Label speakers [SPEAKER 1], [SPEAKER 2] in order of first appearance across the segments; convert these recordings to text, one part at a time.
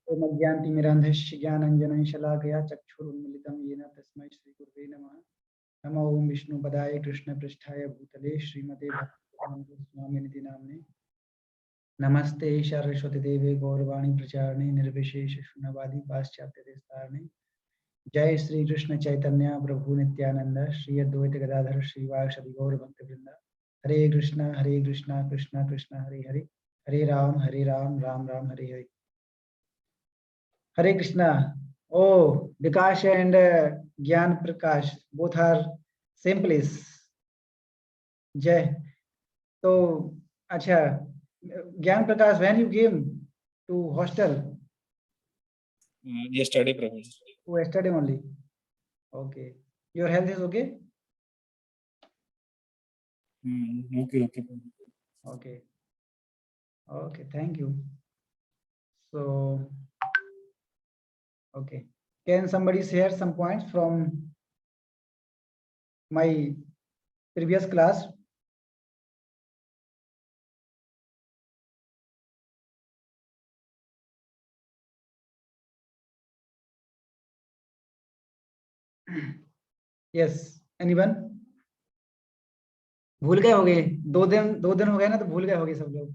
[SPEAKER 1] ओम अज्ञानतिमिरान्धस्य ज्ञानाञ्जनं शलाकया चक्षुरुन्मीलितं येन तस्मै श्रीगुरुवे नमः। नमो ओम विष्णुपदाय कृष्णपृष्ठाय भूतले श्रीमते भक्तिवेदान्त स्वामिनिति नाम्ने। नमस्ते सरस्वती देवे गौरवाणी प्रचारणे निर्विशेष शून्यवादी पाश्चात्य देशतारणे। जय श्री कृष्ण चैतन्य प्रभु नित्यानंद श्री अद्वैत गदाधर श्रीवासदि गौर भक्तवृंद। हरे कृष्णा कृष्णा कृष्णा हरे हरे, हरे राम राम राम हरे हरे। हरे Krishna. Oh, Vikas and Gyan Prakash both are same place. जय। तो अच्छा, ज्ञान प्रकाश, when you came to hostel?
[SPEAKER 2] Yesterday, Prabhu.
[SPEAKER 1] Oh, yesterday only. Okay. Your health is okay?
[SPEAKER 2] Okay.
[SPEAKER 1] Okay. Okay, thank you. So, okay. Can somebody share some points from my previous class? Yes, anyone? भूल गए होंगे, 2 दिन हो गए ना, तो भूल गए होंगे सब लोग।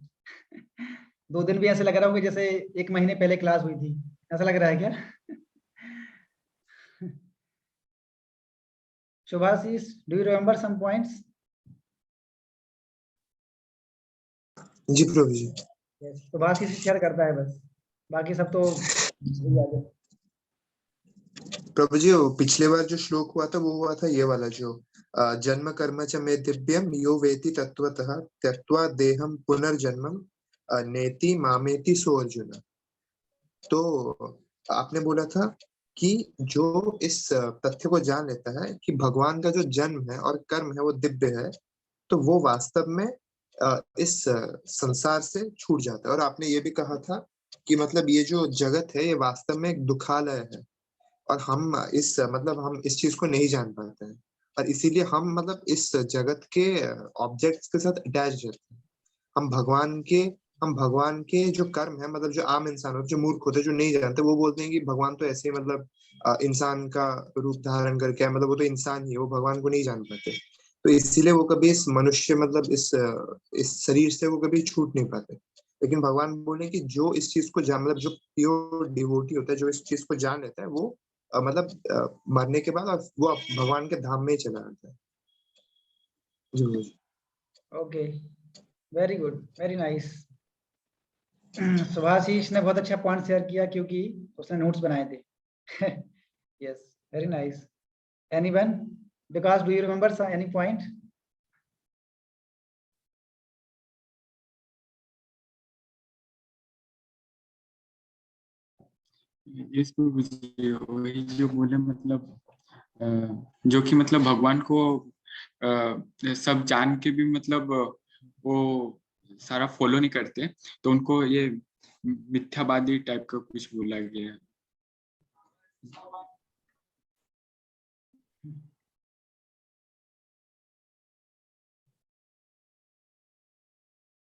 [SPEAKER 1] 2 दिन भी ऐसे लग रहा होगा जैसे 1 महीने पहले क्लास हुई थी, ऐसा लग रहा है क्या? Shubhasish, do you remember some points?
[SPEAKER 3] जी प्रभु जी।
[SPEAKER 1] Yes, Shubhasish शेयर करता है बस, बाकी सब तो याद है।
[SPEAKER 3] प्रभु जी, वो पिछले बार जो श्लोक हुआ था वो हुआ था ये वाला, जो जन्म कर्म च मे दिव्यम यो वेति तत्वतः त्यक्त्वा देहम पुनर्जन्मम नेति मामेति सो अर्जुन। तो आपने बोला था कि जो इस तथ्य को जान लेता है कि भगवान का जो जन्म है और कर्म है वो दिव्य है, तो वो वास्तव में इस संसार से छूट जाता है। और आपने ये भी कहा था कि मतलब ये जो जगत है ये वास्तव में एक दुखालय है, और हम इस चीज को नहीं जान पाते हैं, और इसीलिए हम मतलब इस जगत के ऑब्जेक्ट्स के साथ अटैच रहते हैं। हम भगवान के जो कर्म है, मतलब जो आम इंसान होते, जो मूर्ख होते, जो नहीं जानते, वो बोलते हैं कि भगवान तो ऐसे ही मतलब इंसान का रूप धारण करके है, मतलब वो तो इंसान ही है, वो भगवान को नहीं जान पाते। तो इसीलिए वो कभी इस मनुष्य मतलब इस शरीर से वो कभी छूट नहीं पाते। लेकिन भगवान बोले कि जो इस चीज को जान, मतलब जो प्योर डिवोटी होता है, जो इस चीज को जान लेता है, वो मरने के बाद वो भगवान के धाम में ही चला जाता है। जी।
[SPEAKER 1] Okay, very good, very nice. Subhashish ने बहुत अच्छा पॉइंट शेयर किया क्योंकि उसने नोट्स बनाए थे। Yes, very nice. Anyone? Because do you remember any point?
[SPEAKER 4] इसको वही जो बोले, मतलब जो कि मतलब भगवान को सब जान के भी मतलब वो सारा फॉलो नहीं करते, तो उनको ये मिथ्यावादी टाइप का कुछ बोला गया है।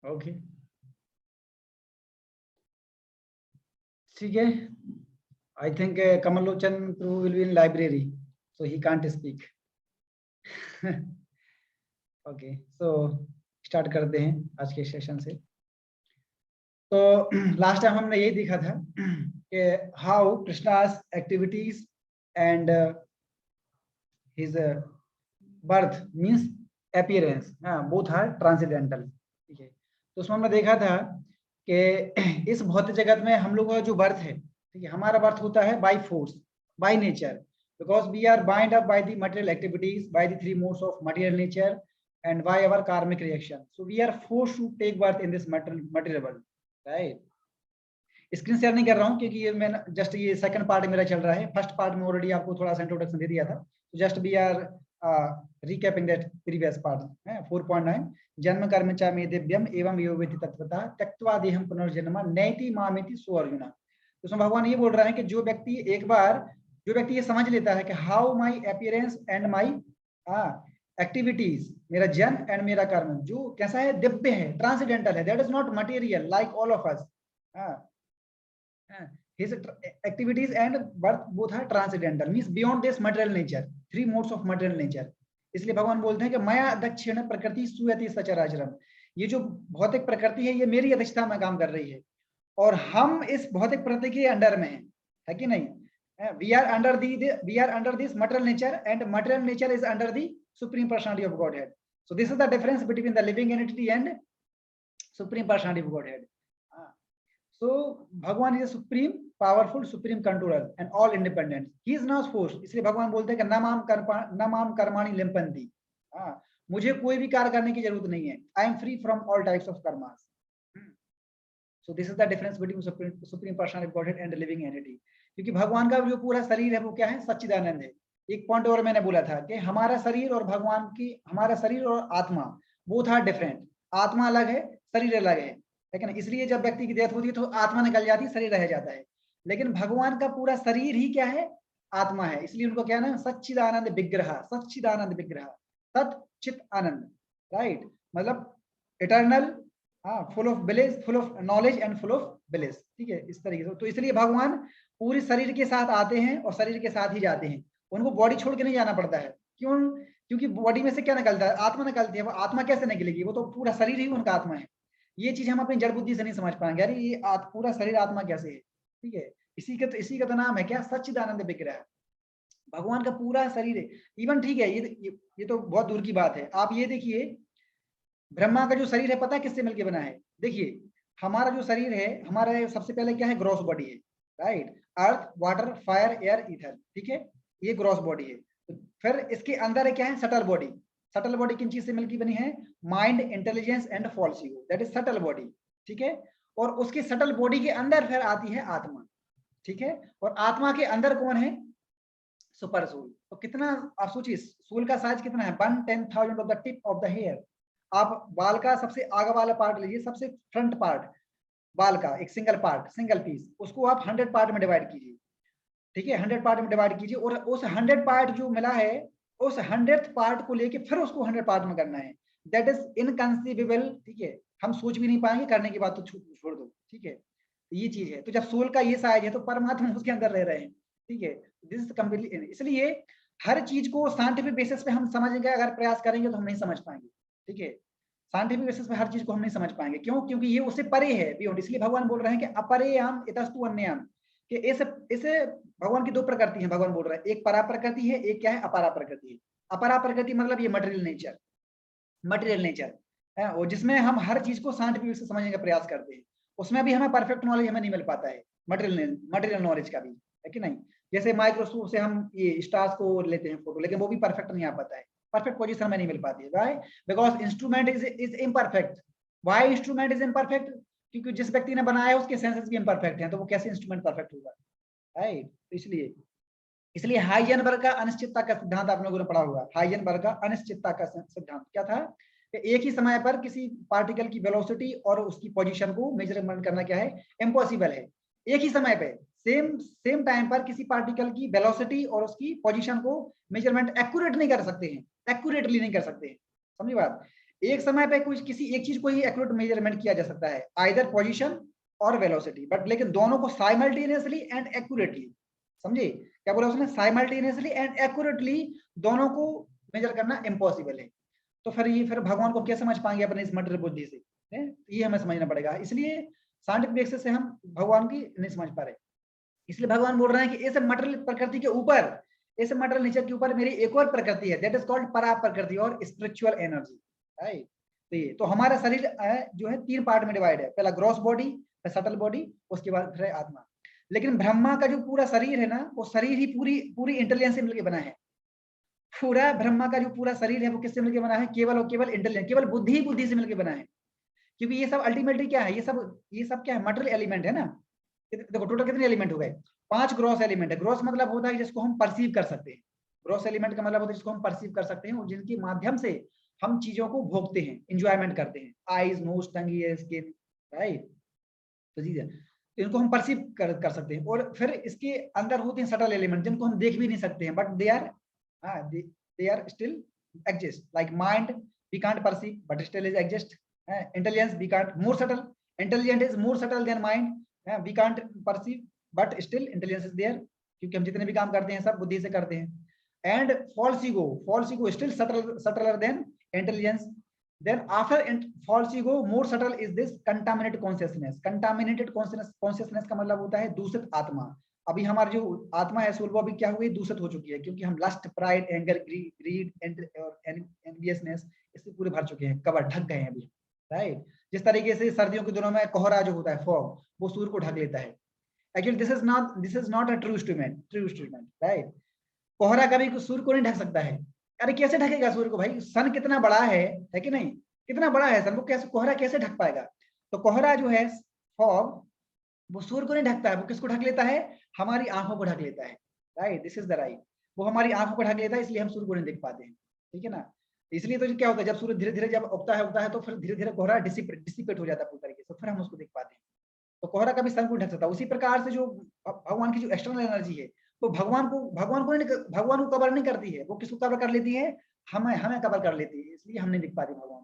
[SPEAKER 1] ओके, ठीक है। I think Kamal Lochan Prabhu will be in library, so he can't speak. Okay, so start करते हैं आज के सेशन से। तो लास्ट टाइम हमने यही देखा था कि how Krishna's activities and his birth means appearance, both are transcendental. ठीक है, तो उसमें हमने देखा था कि इस भौतिक जगत में हम लोग का जो बर्थ है, ठीक है, हमारा बर्थ होता है by force, by nature, because we are bind up by the material activities, by the 3 modes of material nature and by our karmic reaction. So we are forced to take birth in this material world, right? Screen share नहीं कर रहा हूँ क्योंकि ये मैं just ये second part मेरा चल रहा है। फर्स्ट पार्ट में ऑलरेडी आपको थोड़ा सा इंट्रोडक्शन दे दिया था, just we are recapping that previous part. 4.9 जन्म कर्म च मे दिव्यम एवं यो वेति तत्वतः त्यक्त्वा देहम पुनर्जन्म नैति मामेति सो अर्जुन। तो उसमें भगवान ये बोल रहा है कि जो व्यक्ति ये समझ लेता है कि how my appearance and my activities, मेरा जन्म एंड मेरा कर्म जो कैसा है, दिव्य है, ट्रांसेंडेंटल है, that is not material like all of us. His activities and birth both are transcendental, means beyond this material nature, three modes of material nature. इसलिए भगवान बोलते हैं कि मया दक्षिण प्रकृति सुयति सचराचरम, ये जो भौतिक प्रकृति है ये मेरी अध्यक्षता में काम कर रही है और हम इस भौतिक प्रकृति के अंडर में है कि नहीं? We are under this material nature and material nature is under the supreme personality of Godhead. So this is the difference between the living entity and supreme personality of Godhead. So Bhagwan is a supreme, powerful, supreme controller and all independent. He is not forced. इसलिए भगवान बोलते हैं कि न माम कर्माणि लिम्पन्ति, मुझे कोई भी कार्य करने की जरूरत नहीं है. I am free from all types of karmas. So this is the difference between supreme personality of Godhead and the living entity. क्योंकि भगवान का जो पूरा शरीर है वो क्या है? सच्चिदानंद है. एक पॉइंट और मैंने बोला था कि हमारा शरीर और भगवान की, हमारा शरीर और आत्मा बोथ आर डिफरेंट. आत्मा अलग है, शरीर अलग है, लेकिन इसलिए जब व्यक्ति की डेथ होती है तो आत्मा निकल जाती है, शरीर रह जाता है. लेकिन भगवान का पूरा शरीर ही क्या है? आत्मा है. इसलिए उनको क्या ना, सच्चिदानंद विग्रह, सच्चिदानंद विग्रह, सच्चित आनंद, राइट? मतलब eternal, full of bliss, full of knowledge and full of bliss. ठीक है, इस तरीके से. तो इसलिए भगवान पूरे शरीर के साथ आते हैं और शरीर के साथ ही जाते हैं. उनको बॉडी छोड़ के नहीं जाना पड़ता है. क्यों? क्योंकि बॉडी में से क्या निकलता है? आत्मा निकलती है. वो आत्मा कैसे निकलेगी? वो तो पूरा शरीर ही उनका आत्मा है. ये चीज हम अपनी जड़ बुद्धि से नहीं समझ पाएंगे. अरे ये पूरा शरीर आत्मा कैसे है? ठीक है, इसी का तो नाम है क्या? सच्चिदानंद विग्रह. भगवान का पूरा शरीर है. इवन ठीक है, ये तो बहुत दूर की बात है. आप ये देखिए, ब्रह्मा का जो शरीर है पता है किससे मिलकर बना है? देखिए, हमारा जो शरीर है, हमारा सबसे पहले क्या है? ग्रॉस बॉडी है, राइट? अर्थ, वाटर, फायर, एयर, ईथर. ठीक है, ये ग्रॉस बॉडी है. फिर इसके अंदर है क्या है? Subtle body. सटल बॉडी किन चीज से मिलकर बनी है? Mind, intelligence and false ego, that is subtle body. ठीक है, और उसके सटल बॉडी के अंदर फिर आती है आत्मा. ठीक है, और आत्मा के अंदर कौन है? Super soul. तो कितना आप सोचिए, सोल का साइज कितना है? 1/10,000 of the tip of the hair. आप बाल का सबसे आगे वाला पार्ट लीजिए, सबसे फ्रंट पार्ट बाल का, एक सिंगल पार्ट, सिंगल पीस, उसको आप 100 पार्ट में डिवाइड कीजिए. ठीक है, 100 पार्ट में डिवाइड कीजिए और उस 100 पार्ट जो मिला है, उस 100th पार्ट को लेके फिर उसको 100 पार्ट में करना है. That is inconceivable. ठीक है, हम सोच भी नहीं पाएंगे, करने की बात तो छोड़ दो. ठीक है, ये चीज है. तो जब सोल का ये साइज है तो परमात्मा उसके अंदर रह रहे हैं. ठीक है, दिस इज कंप्लीटली. इसलिए हर चीज को साइंटिफिक बेसिस पे हम समझेंगे, अगर प्रयास करेंगे तो हम नहीं समझ पाएंगे. ठीक है, साइंटिफिक बेसिस पे हर चीज को हम नहीं समझ पाएंगे. क्यों? क्योंकि ये उससे परे है, बियॉन्ड. इसलिए भगवान बोल रहे हैं कि अपरेयम इतस्तु अन्यम, कि इसे भगवान की दो प्रकृति है. भगवान बोल रहे हैं, एक परा प्रकृति है, एक क्या है? अपरा प्रकृति है. अपरा प्रकृति मतलब ये मटेरियल नेचर, मटेरियल नेचर है, और जिसमें हम हर चीज को साइंटिफिक बेसिस से समझने का प्रयास करते हैं. उसमें भी हमें परफेक्ट नॉलेज हमें नहीं मिल पाता है, मटेरियल नॉलेज का भी, है कि नहीं? जैसे माइक्रोस्कोप से हम ये स्टार्स को लेते हैं फोटो, लेकिन वो भी परफेक्ट नहीं आ पाता है, परफेक्ट पोजीशन में नहीं मिल पाती है. Why? Because instrument is imperfect. Why instrument is imperfect? क्योंकि जिस व्यक्ति ने बनाया है उसके सेंसेस भी इम्परफेक्ट हैं, तो वो कैसे इंस्ट्रूमेंट परफेक्ट होगा? राइट? तो इसलिए हाइजेनबर्ग का अनिश्चितता का सिद्धांत आप लोगों ने पढ़ा होगा. हाइजेनबर्ग का अनिश्चितता का सिद्धांत क्या था? कि एक ही समय पर किसी पार्टिकल की वेलोसिटी और उसकी पोजीशन को मेजरमेंट करना क्या है? इम्पॉसिबल है. एक ही समय पे सेम टाइम पर किसी पार्टिकल की वेलोसिटी और उसकी पोजीशन को मेजरमेंट एक्यूरेट नहीं कर सकते हैं, एक्यूरेटली नहीं कर सकते हैं. समझी बात? एक समय पे कुछ किसी एक चीज को ही एक्यूरेट मेजरमेंट किया जा सकता है, आइदर पोजीशन और वेलोसिटी, बट लेकिन दोनों को साइमल्टेनियसली एंड एक्यूरेटली. समझे क्या बोला उसने? साइमल्टेनियसली एंड एक्यूरेटली दोनों को मेजर करना इम्पॉसिबल है. तो फिर भगवान को क्या समझ पाएंगे अपने इस मटेरियल बुद्धि से? ये हमें समझना पड़ेगा. इसलिए साइंटिफिक बेसिस से हम भगवान की नहीं समझ पा रहे. इसलिए भगवान बोल रहे हैं कि इस मटेरियल प्रकृति के ऊपर, इस मटेरियल नेचर के ऊपर मेरी एक और प्रकृति है, दैट इज कॉल्ड परा प्रकृति और स्पिरिचुअल एनर्जी. राइट? तो हमारा शरीर जो है 3 पार्ट में डिवाइड है. पहला ग्रॉस बॉडी, फिर सटल बॉडी, उसके बाद फिर आत्मा. लेकिन ब्रह्मा का जो पूरा शरीर है ना, वो शरीर ही पूरी इंटेलिजेंस से मिलकर बना है. पूरा ब्रह्मा का जो पूरा शरीर है वो किससे मिलकर बना है? केवल और केवल इंटेलिजेंस, केवल बुद्धि से मिलकर बना है. क्योंकि ये सब अल्टीमेटली क्या है? ये सब क्या है? मटेरियल एलिमेंट है ना. देखो टोटल कितने एलिमेंट हो गए? 5 ग्रॉस एलिमेंट है. ग्रॉस मतलब होता है जिसको हम परसीव कर सकते हैं. ग्रॉस एलिमेंट का मतलब होता है जिसको हम परसीव कर सकते हैं और जिनके माध्यम से हम चीजों को भोगते हैं, एंजॉयमेंट करते हैं. आईज, नोज, टंग, ईयर, स्किन. राइट? तो जी इनको हम परसीव कर सकते हैं. और फिर इसके अंदर होते हैं सटल एलिमेंट जिनको हम देख भी नहीं सकते हैं, but they are still exist. Like mind we can't perceive but still is exist. Intelligence we can't, more subtle intelligent is more subtle than mind, we can't perceive but still intelligence is there, क्योंकि हम जितने भी काम करते हैं सब बुद्धि से करते हैं। And false ego still subtler than intelligence. Then after false ego, more subtle is this contaminated consciousness. Contaminated consciousness का मतलब होता है दूषित आत्मा। अभी हमारी जो आत्मा है सोल, वो अभी क्या हुई, दूषित हो चुकी है, क्योंकि हम लस्ट, प्राइड, एंगर, ग्रीड और एनवियसनेस इससे पूरे भर चुके हैं, कवर ढक गए हैं अभी, राइट। जिस तरीके से सर्दियों के दिनों में कोहरा जो होता है, फॉग, वो सूर्य को ढक लेता है। Actually this is not a true statement, right. कोहरा कभी सूर्य को नहीं ढक सकता है। अरे कैसे ढकेगा सूर्य को भाई, सन कितना बड़ा है कि नहीं, कितना बड़ा है सन, वो कैसे कोहरा कैसे ढक पाएगा। तो कोहरा जो है, फॉग, वो सूर्य को नहीं ढकता है, वो किसको ढक लेता है, हमारी आंखों को ढक लेता है, right. This is the right, वो हमारी आंखों को ढक लेता है, इसलिए हम सूर्य को नहीं देख पाते हैं, ठीक है ना। इसलिए तो क्या होता है, जब सूर्य धीरे धीरे जब उगता है तो फिर धीरे धीरे कोहरा डिसिपेट हो जाता है पूरी तरीके से, फिर हम उसको देख पाते हैं। तो कोहरा कभी सन को ढक सकता है। उसी प्रकार से जो भगवान की जो एक्सटर्नल एनर्जी है, वो भगवान को कवर नहीं करती है, वो किसको कवर कर लेती है, हमें कवर कर लेती है, इसलिए हम नहीं दिख पाते भगवान,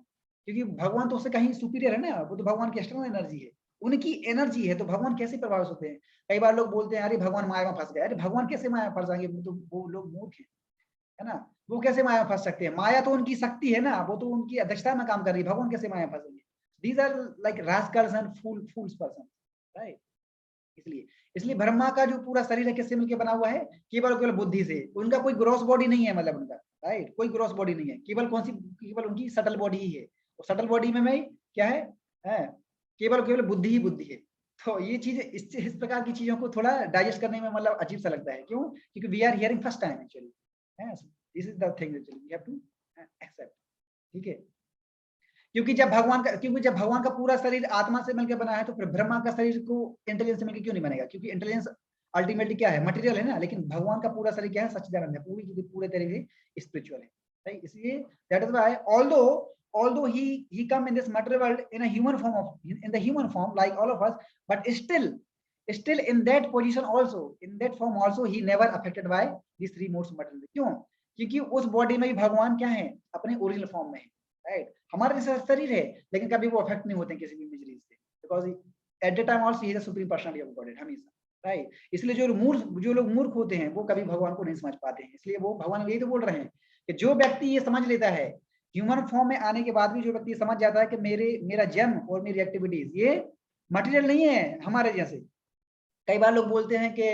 [SPEAKER 1] क्योंकि भगवान तो उससे कहीं सुपीरियर है ना, वो तो भगवान की एक्सटर्नल एनर्जी है, उनकी एनर्जी है, तो भगवान कैसे प्रभावित होते हैं। कई बार लोग बोलते हैं अरे भगवान माया में फंस गए। अरे भगवान कैसे माया में फंस जाएंगे, तो वो लोग मूर्ख है ना, वो कैसे माया में फंस सकते हैं। माया तो उनकी शक्ति है ना, वो तो उनकी अध्यक्षता में काम कर रही है, भगवान कैसे माया में फंसेंगे। These are like rascals and fools person, right. इसलिए ब्रह्मा का जो पूरा शरीर है किससे मिलकर बना हुआ है, केवल बुद्धि से। उनका कोई ग्रॉस बॉडी नहीं है, मतलब उनका, राइट, कोई ग्रॉस बॉडी नहीं है, केवल उनकी सटल बॉडी ही है। और सटल बॉडी में क्या है, केवल बुद्धि ही बुद्धि है। तो ये चीज, इस प्रकार की चीजों को थोड़ा डाइजेस्ट करने में मतलब अजीब सा लगता है। क्यों, क्योंकि we are hearing first time actually, this is the thing actually we have to accept, ठीक है। क्योंकि जब भगवान का पूरा शरीर आत्मा से मिलकर बना है, तो फिर ब्रह्मा का शरीर को इंटेलिजेंस से मिलकर क्यों नहीं बनेगा, क्योंकि इंटेलिजेंस अल्टीमेटली क्या है, मटेरियल है ना, लेकिन भगवान का पूरा शरीर क्या है, सच्चिदानंद है, पूरे तरीके से स्पिरिचुअल है, राइट। इसलिए that is why although he come in this material world in the human form like all of us, but still in that position also, in that form also, he never affected by these three modes of material। क्यों, क्योंकि उस body में भी भगवान क्या है, अपने original form में है, राइट। हमारे जैसा शरीर है, लेकिन कभी वो अफेक्ट नहीं होते किसी भी मिजरी से, because at the time also he is the supreme personality of God हमेशा, राइट। इसलिए जो लोग मूर्ख होते हैं, वो कभी भगवान को नहीं समझ पाते हैं। इसलिए वो भगवान यही तो बोल रहे हैं कि जो व्यक्ति ये समझ लेता है, ह्यूमन फॉर्म में आने के बाद भी जो व्यक्ति समझ जाता है कि मेरा जन्म और मेरी एक्टिविटीज ये मटेरियल नहीं है हमारे जैसे। कई बार लोग बोलते हैं कि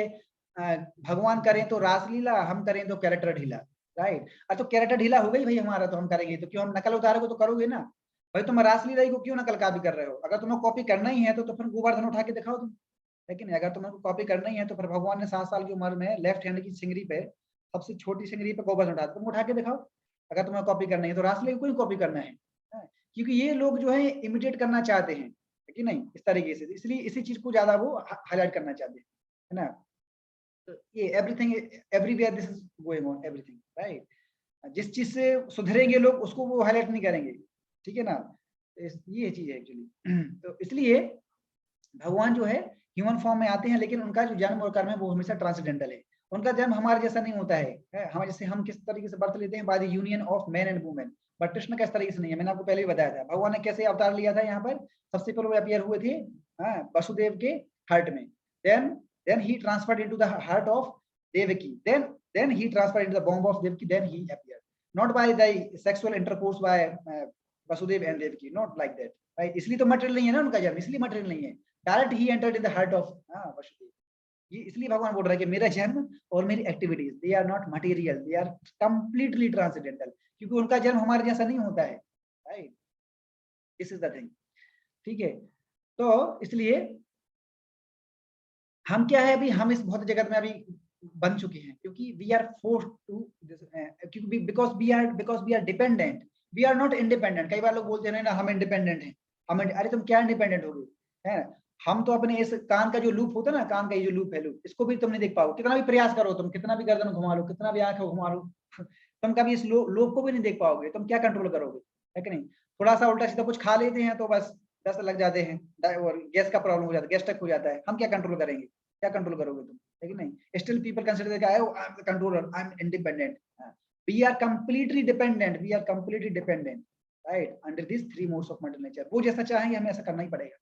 [SPEAKER 1] भगवान करें तो रासलीला, हम करें तो कैरेक्टर ढीला, राइट। तो कैरेक्टर ढीला हो गई भाई हमारा, तो हम करेंगे, तो क्यों हम नकल उतारोगे तो करोगे ना भाई। तुम रासलीला को क्यों नकल कॉपी कर रहे हो, अगर तुम्हें कॉपी करना ही है तो फिर गोवर्धन उठा के दिखाओ तुम, लेकिन अगर तुम्हें कॉपी करना ही है तो फिर भगवान ने 7 साल की उम्र में लेफ्ट हैंड की सिंगरी पे, सबसे छोटी सिंगरी पे गोवर्धन उठा, तुम उठा के दिखाओ। अगर तुम्हें कॉपी करना है तो रासलीला को ही कॉपी करना है, क्योंकि ये लोग जो है इमिटेट करना चाहते हैं कि नहीं, इस तरीके से, इसलिए इसी चीज को ज्यादा वो हाईलाइट करना चाहते हैं, है ना। तो ये everything everywhere this is going on, everything, right. जिस चीज से सुधरेंगे लोग उसको वो हाईलाइट नहीं करेंगे, ठीक है ना। ये चीज है एक्चुअली। तो इसलिए भगवान जो है ह्यूमन फॉर्म में आते हैं, लेकिन उनका जो जन्म और कर्म है वो हमेशा ट्रांसेंडेंटल है। उनका जन्म हमारे जैसा नहीं होता है, हमारे जैसे हम किस तरीके से बर्थ लेते हैं by the union of man and women, but Krishna किस तरीके से नहीं है। मैंने आपको पहले भी बताया था भगवान ने कैसे अवतार लिया था। यहाँ पर सबसे पहले वो अपीयर हुए थे वसुदेव के हार्ट में, then he transferred into the heart of Devaki, then he transferred into the womb of Devaki, then he appeared, not by the sexual intercourse by Vasudev and Devaki, not like that, right। इसलिए तो material नहीं है ना उनका जन्म, इसलिए material नहीं है, direct he entered in the heart of Vasudev. ये इसलिए भगवान बोल रहा है कि मेरा जन्म और मेरी activities they are not material, they are completely transcendental, क्योंकि उनका जन्म हमारे जैसा नहीं होता है, right. This is the thing, ठीक है। तो इसलिए हम क्या है, अभी हम इस भौतिक जगत में अभी बन चुके हैं, क्योंकि वी आर फोर्स्ड टू, क्योंकि because we are dependent, we are not independent. कई बार लोग बोलते हैं ना हम इंडिपेंडेंट हैं, अरे तुम क्या इंडिपेंडेंट हो गए, है। हम तो अपने इस कान का जो लूप होता है ना, कान का ये जो लूप है, लूप, इसको भी तुम नहीं देख पाओ, कितना भी प्रयास करो तुम, कितना भी गर्दन घुमा लो, कितना भी आंखें घुमा लो, तुम कभी इस लूप को भी नहीं देख पाओगे। तुम क्या कंट्रोल करोगे, है कि नहीं। थोड़ा सा उल्टा सीधा कुछ खा लेते हैं तो बस 10 लग जाते हैं और गैस का प्रॉब्लम हो जाता है, गैस टक हो जाता है। हम क्या कंट्रोल करेंगे, क्या कंट्रोल करोगे तुम, है कि नहीं। Still people consider I am the controller, I am independent. We are completely dependent, right, under this 3 modes of material nature. वो जैसा चाहेंगे हमें ऐसा करना ही पड़ेगा,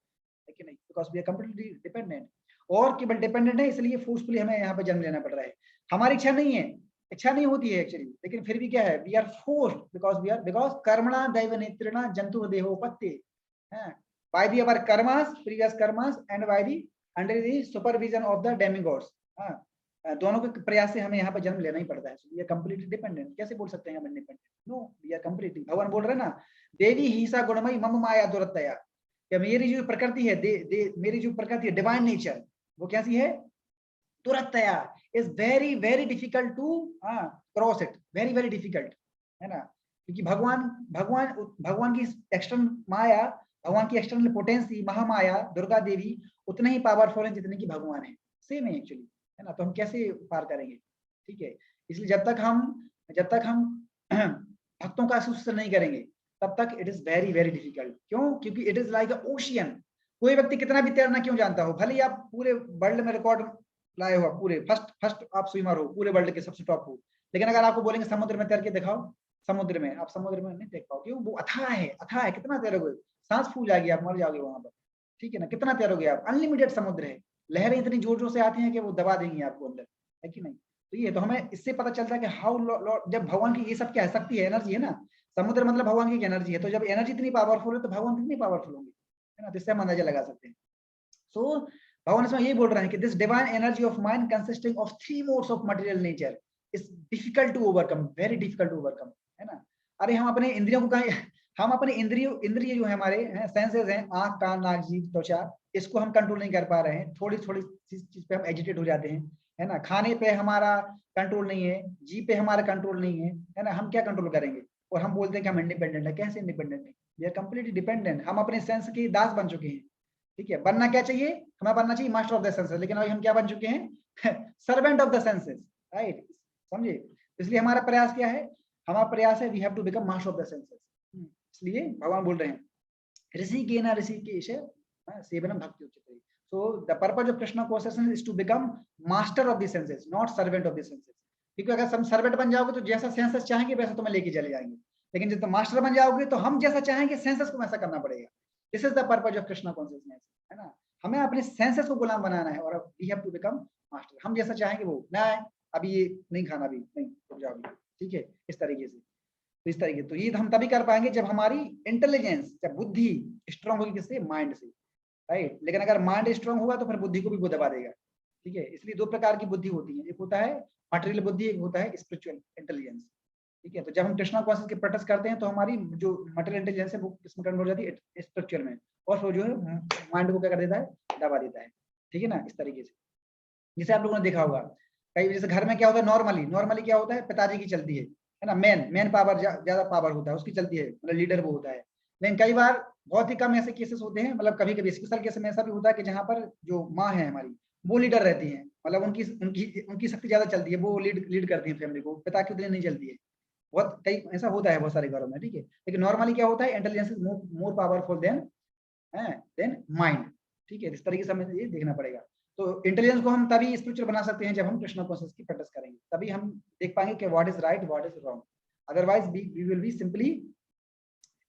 [SPEAKER 1] है कि नहीं, because we are completely dependent, और केवल डिपेंडेंट है इसलिए फोर्सफुली हमें यहाँ पे जन्म लेना पड़ रहा है। हमारी इच्छा नहीं है, इच्छा नहीं होती है एक्चुअली, लेकिन फिर भी क्या है, वी आर फोर्स्ड बिकॉज कर्मणा दैव नेत्रिणा जंतु देहोपत्ति, by the our karmas, previous karmas and by the under the supervision of the demigods, दोनों के प्रयास से हमें यहाँ पर जन्म लेना ही पड़ता है। We are completely dependent. कैसे बोल सकते हैं हम independent? No, we are completely, भगवान बोल रहे हैं ना, देवी हिंसा गुणमयी मम माया दुरतया, कि मेरी जो प्रकृति है, मेरी जो प्रकृति है, डिवाइन नेचर, वो कैसी है? दुरतया, is very very difficult to cross it, very very difficult, है ना, क्योंकि भगवान की एक्सटर्नल माया, भगवान की एक्सटर्नल पोटेंसी महामाया दुर्गा देवी उतने ही पावरफुल है जितने की भगवान है, सेम है एक्चुअली, है ना। तो हम कैसे पार करेंगे? ठीक है, इसलिए जब तक हम भक्तों का आशीर्वाद नहीं करेंगे तब तक it is very very difficult. क्यों? क्योंकि it is like a ocean. कोई व्यक्ति कितना भी तैरना क्यों जानता हो, भले ही आप पूरे वर्ल्ड में रिकॉर्ड लाए हो, पूरे फर्स्ट आप स्विमर हो, पूरे वर्ल्ड के सबसे टॉप हो, लेकिन अगर आपको बोलेंगे समुद्र में तैर के दिखाओ, समुद्र में नहीं देख पाओगे। क्यों? वो अथाह है, कितना तैरोगे, सांस फूल जाएगी, आप मर जाओगे वहां पर, ठीक है ना। कितना तैरोगे आप? अनलिमिटेड समुद्र है, लहरें इतनी जोर जोर से आती हैं कि वो दबा देंगी आपको अंदर, है कि नहीं। तो ये तो हमें इससे पता चलता है कि हाउ, जब भगवान की ये सब क्या है, शक्ति है, एनर्जी है ना, समुद्र मतलब भगवान की एनर्जी है, तो जब एनर्जी इतनी पावरफुल है तो भगवान कितनी पावरफुल होंगे, है ना। तो इससे हम अंदाजा लगा सकते हैं। सो भगवान इसमें ये बोल रहे हैं कि this divine energy of mind consisting of 3 modes of material nature is difficult to overcome, very difficult to overcome, है ना। अरे हम अपने इंद्रियों को कहीं, हम अपने इंद्रिय जो है हमारे सेंसेस हैं, आंख कान नाक जीभ त्वचा, इसको हम कंट्रोल नहीं कर पा रहे हैं। थोड़ी थोड़ी चीज पे हम एजिटेट हो जाते हैं, है ना। खाने पे हमारा कंट्रोल नहीं है, जीभ पे हमारा कंट्रोल नहीं है ना। हम क्या कंट्रोल करेंगे? और हम बोलते हैं कि हम इंडिपेंडेंट है। कैसे इंडिपेंडेंट है? We are completely dependent. हम अपने सेंस के दास बन चुके हैं, ठीक है। बनना क्या चाहिए? हमें बनना चाहिए मास्टर ऑफ द सेंसेस, लेकिन अभी हम क्या बन चुके हैं? Servant of the senses, right, समझे। इसलिए हमारा प्रयास क्या है? हमारा प्रयास है we have to become master of the senses. इसलिए भगवान बोल रहे हैं ऋषिकेन ऋषिकेश सेवनम भक्ति उच्यते। So the purpose of Krishna consciousness is to become master of the senses, not servant of the senses. क्योंकि अगर तुम सर्वेंट बन जाओगे तो जैसा सेंसेस चाहेंगे वैसा तुम्हें लेके चले जाएंगे, लेकिन जब तुम मास्टर बन जाओगे तो हम जैसा चाहेंगे सेंसेस को वैसा करना पड़ेगा। This is the purpose of Krishna consciousness, है ना। हमें अपने सेंसेस को गुलाम बनाना है और we have to become master. हम जैसा चाहेंगे वो ना, अभी ये नहीं खाना, भी नहीं, रुक जाओ, ठीक है, इस तरीके से। तो इस तरीके, तो ये हम तभी कर पाएंगे जब हमारी इंटेलिजेंस, जब बुद्धि स्ट्रांग होगी, किससे? माइंड से, राइट। लेकिन अगर माइंड स्ट्रांग होगा तो फिर बुद्धि को भी वो दबा देगा, ठीक है। इसलिए 2 प्रकार की बुद्धि होती है, एक होता है मटेरियल बुद्धि, एक होता है स्पिरिचुअल इंटेलिजेंस, ठीक है। तो जब हम कृष्णा कॉन्शियस की प्रैक्टिस करते हैं तो हमारी जो मटेरियल इंटेलिजेंस है वो किसमें कन्वर्ट हो जाती है? स्पिरिचुअल में, और वो जो है माइंड को क्या कर देता है? दबा देता है, ठीक है ना, इस तरीके से। जैसे आप लोगों ने देखा होगा कई, जैसे घर में क्या होता है, नॉर्मली क्या होता है, पिताजी की चलती है ना, मेन पावर, ज्यादा पावर होता है, उसकी चलती है, मतलब लीडर वो होता है। लेकिन कई बार बहुत ही कम ऐसे केसेस होते हैं, मतलब कभी कभी स्पेशल केस में ऐसा भी होता है कि जहाँ पर जो माँ है हमारी, वो लीडर रहती है, मतलब उनकी शक्ति ज्यादा चलती है, वो लीड करती है फैमिली को, पिता की उतनी नहीं चलती है। बहुत कई ऐसा होता है बहुत सारे घरों में, ठीक है। लेकिन नॉर्मली क्या होता है, intelligence is more powerful than mind, ठीक है। इस तरीके से हमें ये देखना पड़ेगा। तो इंटेलिजेंस को हम तभी स्पिरिचुअल बना सकते हैं जब हम कृष्णा कॉन्शियस की प्रैक्टिस करेंगे, तभी हम देख पाएंगे कि what is right, what is wrong. Otherwise we will be simply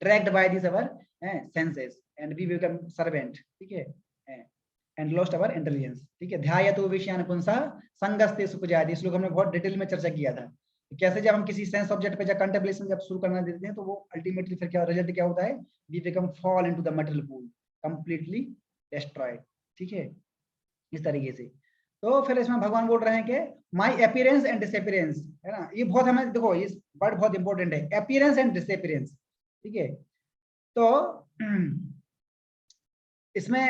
[SPEAKER 1] tracked by this our senses and we become servant, ठीक है, एंड लॉस्ट अवर इंटेलिजेंस, ठीक है। ध्यायतो विषयान पुंसा संगस्ते सुपजायते, इस लोग हमने बहुत डिटेल में चर्चा किया था कैसे जब हम किसी सेंस ऑब्जेक्ट पे जब कंटेम्पलेशन जब शुरू करना देते हैं तो वो अल्टीमेटली फिर क्या रिजल्ट क्या होता है? We become fall into the material pool, completely destroyed, ठीक है, इस तरीके से। तो फिर इसमें भगवान बोल रहे हैं कि माई अपीयरेंस एंड डिसअपीयरेंस, है ना। ये बहुत हमें देखो, ये वर्ड बहुत इंपॉर्टेंट है, अपीयरेंस एंड डिसअपीयरेंस, ठीक है। तो इसमें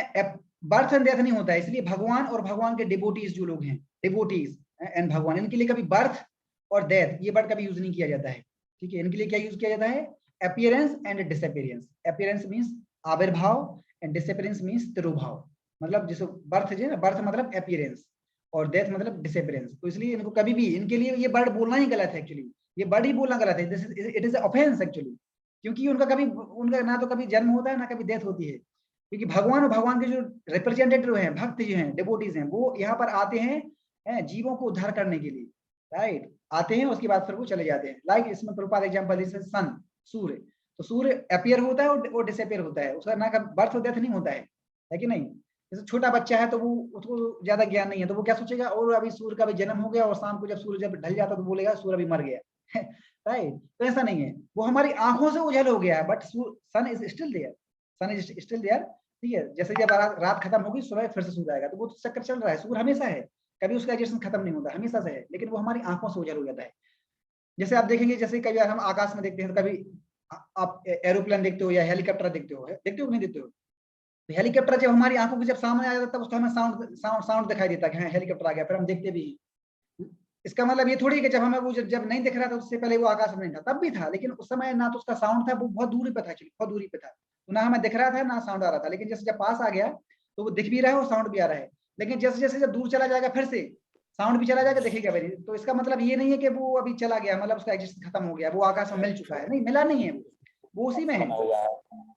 [SPEAKER 1] बर्थ एंड डेथ नहीं होता है, इसलिए भगवान और भगवान के डिवोटीज जो लोग हैं, डिवोटीज एंड भगवान, इनके लिए कभी बर्थ और डेथ ये वर्ड कभी यूज नहीं किया जाता है, ठीक है। इनके लिए क्या यूज किया जाता है? Appearance and disappearance. Appearance means आविर्भाव एंड डिसअपीयरेंस मींस तिरोभाव, मतलब जैसे बर्थ जो है, बर्थ मतलब अपीयरेंस और डेथ मतलब डिसअपीयरेंस। तो इसलिए इनको कभी भी, इनके लिए ये वर्ड बोलना ही गलत है एक्चुअली, ये वर्ड ही बोलना गलत है, इट इज ऑफेंस एक्चुअली, क्योंकि उनका ना तो कभी जन्म होता है ना कभी डेथ होती है, क्योंकि भगवान और भगवान के जो रिप्रेजेंटेटिव हैं, भक्त जो हैं, डिवोटीज हैं, वो यहाँ पर आते हैं जीवों को उद्धार करने के लिए, राइट, आते हैं, उसके बाद फिर वो चले जाते हैं। लाइक इसमें प्रभुपाद एग्जांपल जैसे सन, सूर्य, तो सूर्य अपीयर होता है और डिसअपीयर होता है, उसका ना बर्थ और डेथ नहीं होता है, है कि नहीं। जैसे छोटा बच्चा है तो वो उसको ज्यादा ज्ञान नहीं है, तो वो क्या सोचेगा, और अभी सूर्य का भी जन्म हो गया, और शाम को जब सूर्य जब ढल जाता तो बोलेगा सूर्य अभी मर गया। राइट। तो ऐसा नहीं है, वो हमारी आंखों से उजल हो गया है, but sun is still there, sun is still there. ठीक है, जैसे जब रात खत्म होगी सुबह फिर से सूर्य आएगा, तो वो तो चक्कर चल रहा है, सूर्य हमेशा है, कभी उसका एग्जिस्टेंस खत्म नहीं होता, हमेशा से है, लेकिन वो हमारी आंखों से उजल हो जाता है। जैसे आप देखेंगे, जैसे कभी हम आकाश में देखते हैं, तो कभी आप एरोप्लेन देखते हो या हेलीकॉप्टर देखते हो नहीं देखते हो, तो हेलीकॉप्टर जब हमारी आंखों के जब सामने आ जाता है तब उसका हमें साउंड दिखाई देता है कि हाँ हेलीकॉप्टर आ गया, फिर हम देखते भी हैं। इसका मतलब ये थोड़ी कि जब हमें वो जब नहीं दिख रहा था उससे पहले वो आकाश में नहीं था, तब भी था, लेकिन उस समय ना तो उसका साउंड था, वो बहुत दूरी पे था, एक्चुअली बहुत दूरी पे था, तो ना हमें दिख रहा था ना साउंड आ रहा था। लेकिन जैसे जब पास आ गया तो वो दिख भी रहा है और साउंड भी आ रहा है, लेकिन जैसे जैसे जब दूर चला जाएगा फिर से साउंड भी चला जाएगा, दिखेगा भी नहीं। तो इसका मतलब ये नहीं है कि वो अभी चला गया, मतलब उसका एग्जिस्टेंस खत्म हो गया, वो आकाश में मिल चुका है, नहीं मिला नहीं है, वो उसी में है।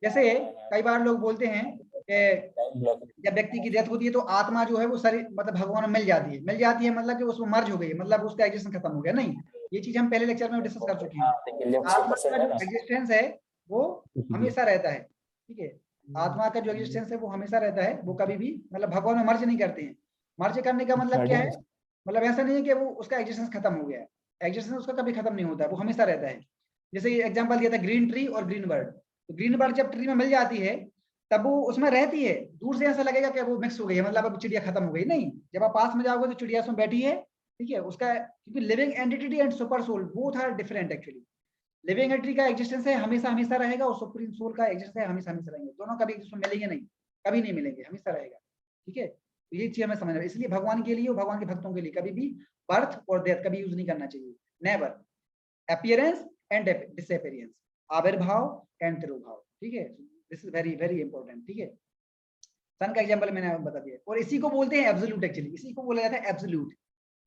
[SPEAKER 1] जैसे कई बार लोग बोलते हैं जब व्यक्ति की डेथ होती है तो आत्मा जो है वो शरीर मतलब भगवान में मिल जाती है मतलब कि उसमें मर्ज हो गई, मतलब उसका एग्जिस्टेंस खत्म हो गया, नहीं, ये चीज हम पहले लेक्चर में डिस्कस कर चुके हैं। आत्मा का जो एग्जिस्टेंस है वो हमेशा रहता है, ठीक है, आत्मा का जो एग्जिस्टेंस है वो हमेशा रहता है, वो कभी भी मतलब भगवान में मर्ज नहीं करते हैं। मर्ज करने का मतलब क्या है, मतलब ऐसा नहीं है कि वो उसका एग्जिस्टेंस खत्म हो गया है, एग्जिस्टेंस उसका कभी खत्म नहीं होता है, वो हमेशा रहता है। जैसे एग्जांपल दिया था ग्रीन ट्री और ग्रीन बर्ड, तो ग्रीन बर्ड जब ट्री में मिल जाती है तब वो उसमें रहती है, दूर से ऐसा लगेगा कि वो मिक्स हो गई है, मतलब अब चिड़िया खत्म हो गई, नहीं, जब आप पास में जाओगे तो चिड़िया उसमें बैठी है, ठीक है, उसका क्योंकि living entity and super soul both are different actually. Living entity का एग्जिस्टेंस है हमेशा हमेशा रहेगा, और सुप्रीम सोल का एग्जिस्टेंस है हमेशा हमेशा रहेंगे, दोनों कभी एक दूसरे में मिलेंगे नहीं, कभी नहीं मिलेंगे, हमेशा रहेगा, ठीक है। तो ये चीज हमें समझना, इसलिए भगवान के लिए और भगवान के भक्तों के लिए कभी भी बर्थ और डेथ कभी यूज नहीं करना चाहिए, नेवर। अपीयरेंस एंड डिसअपीयरेंस, आविर्भाव एंड तिरोभाव, ठीक है, this is very very important, ठीक है। सन का एग्जांपल मैंने बता दिया, और इसी को बोलते हैं एब्सोल्यूट, एक्चुअली इसी को बोला जाता है absolute.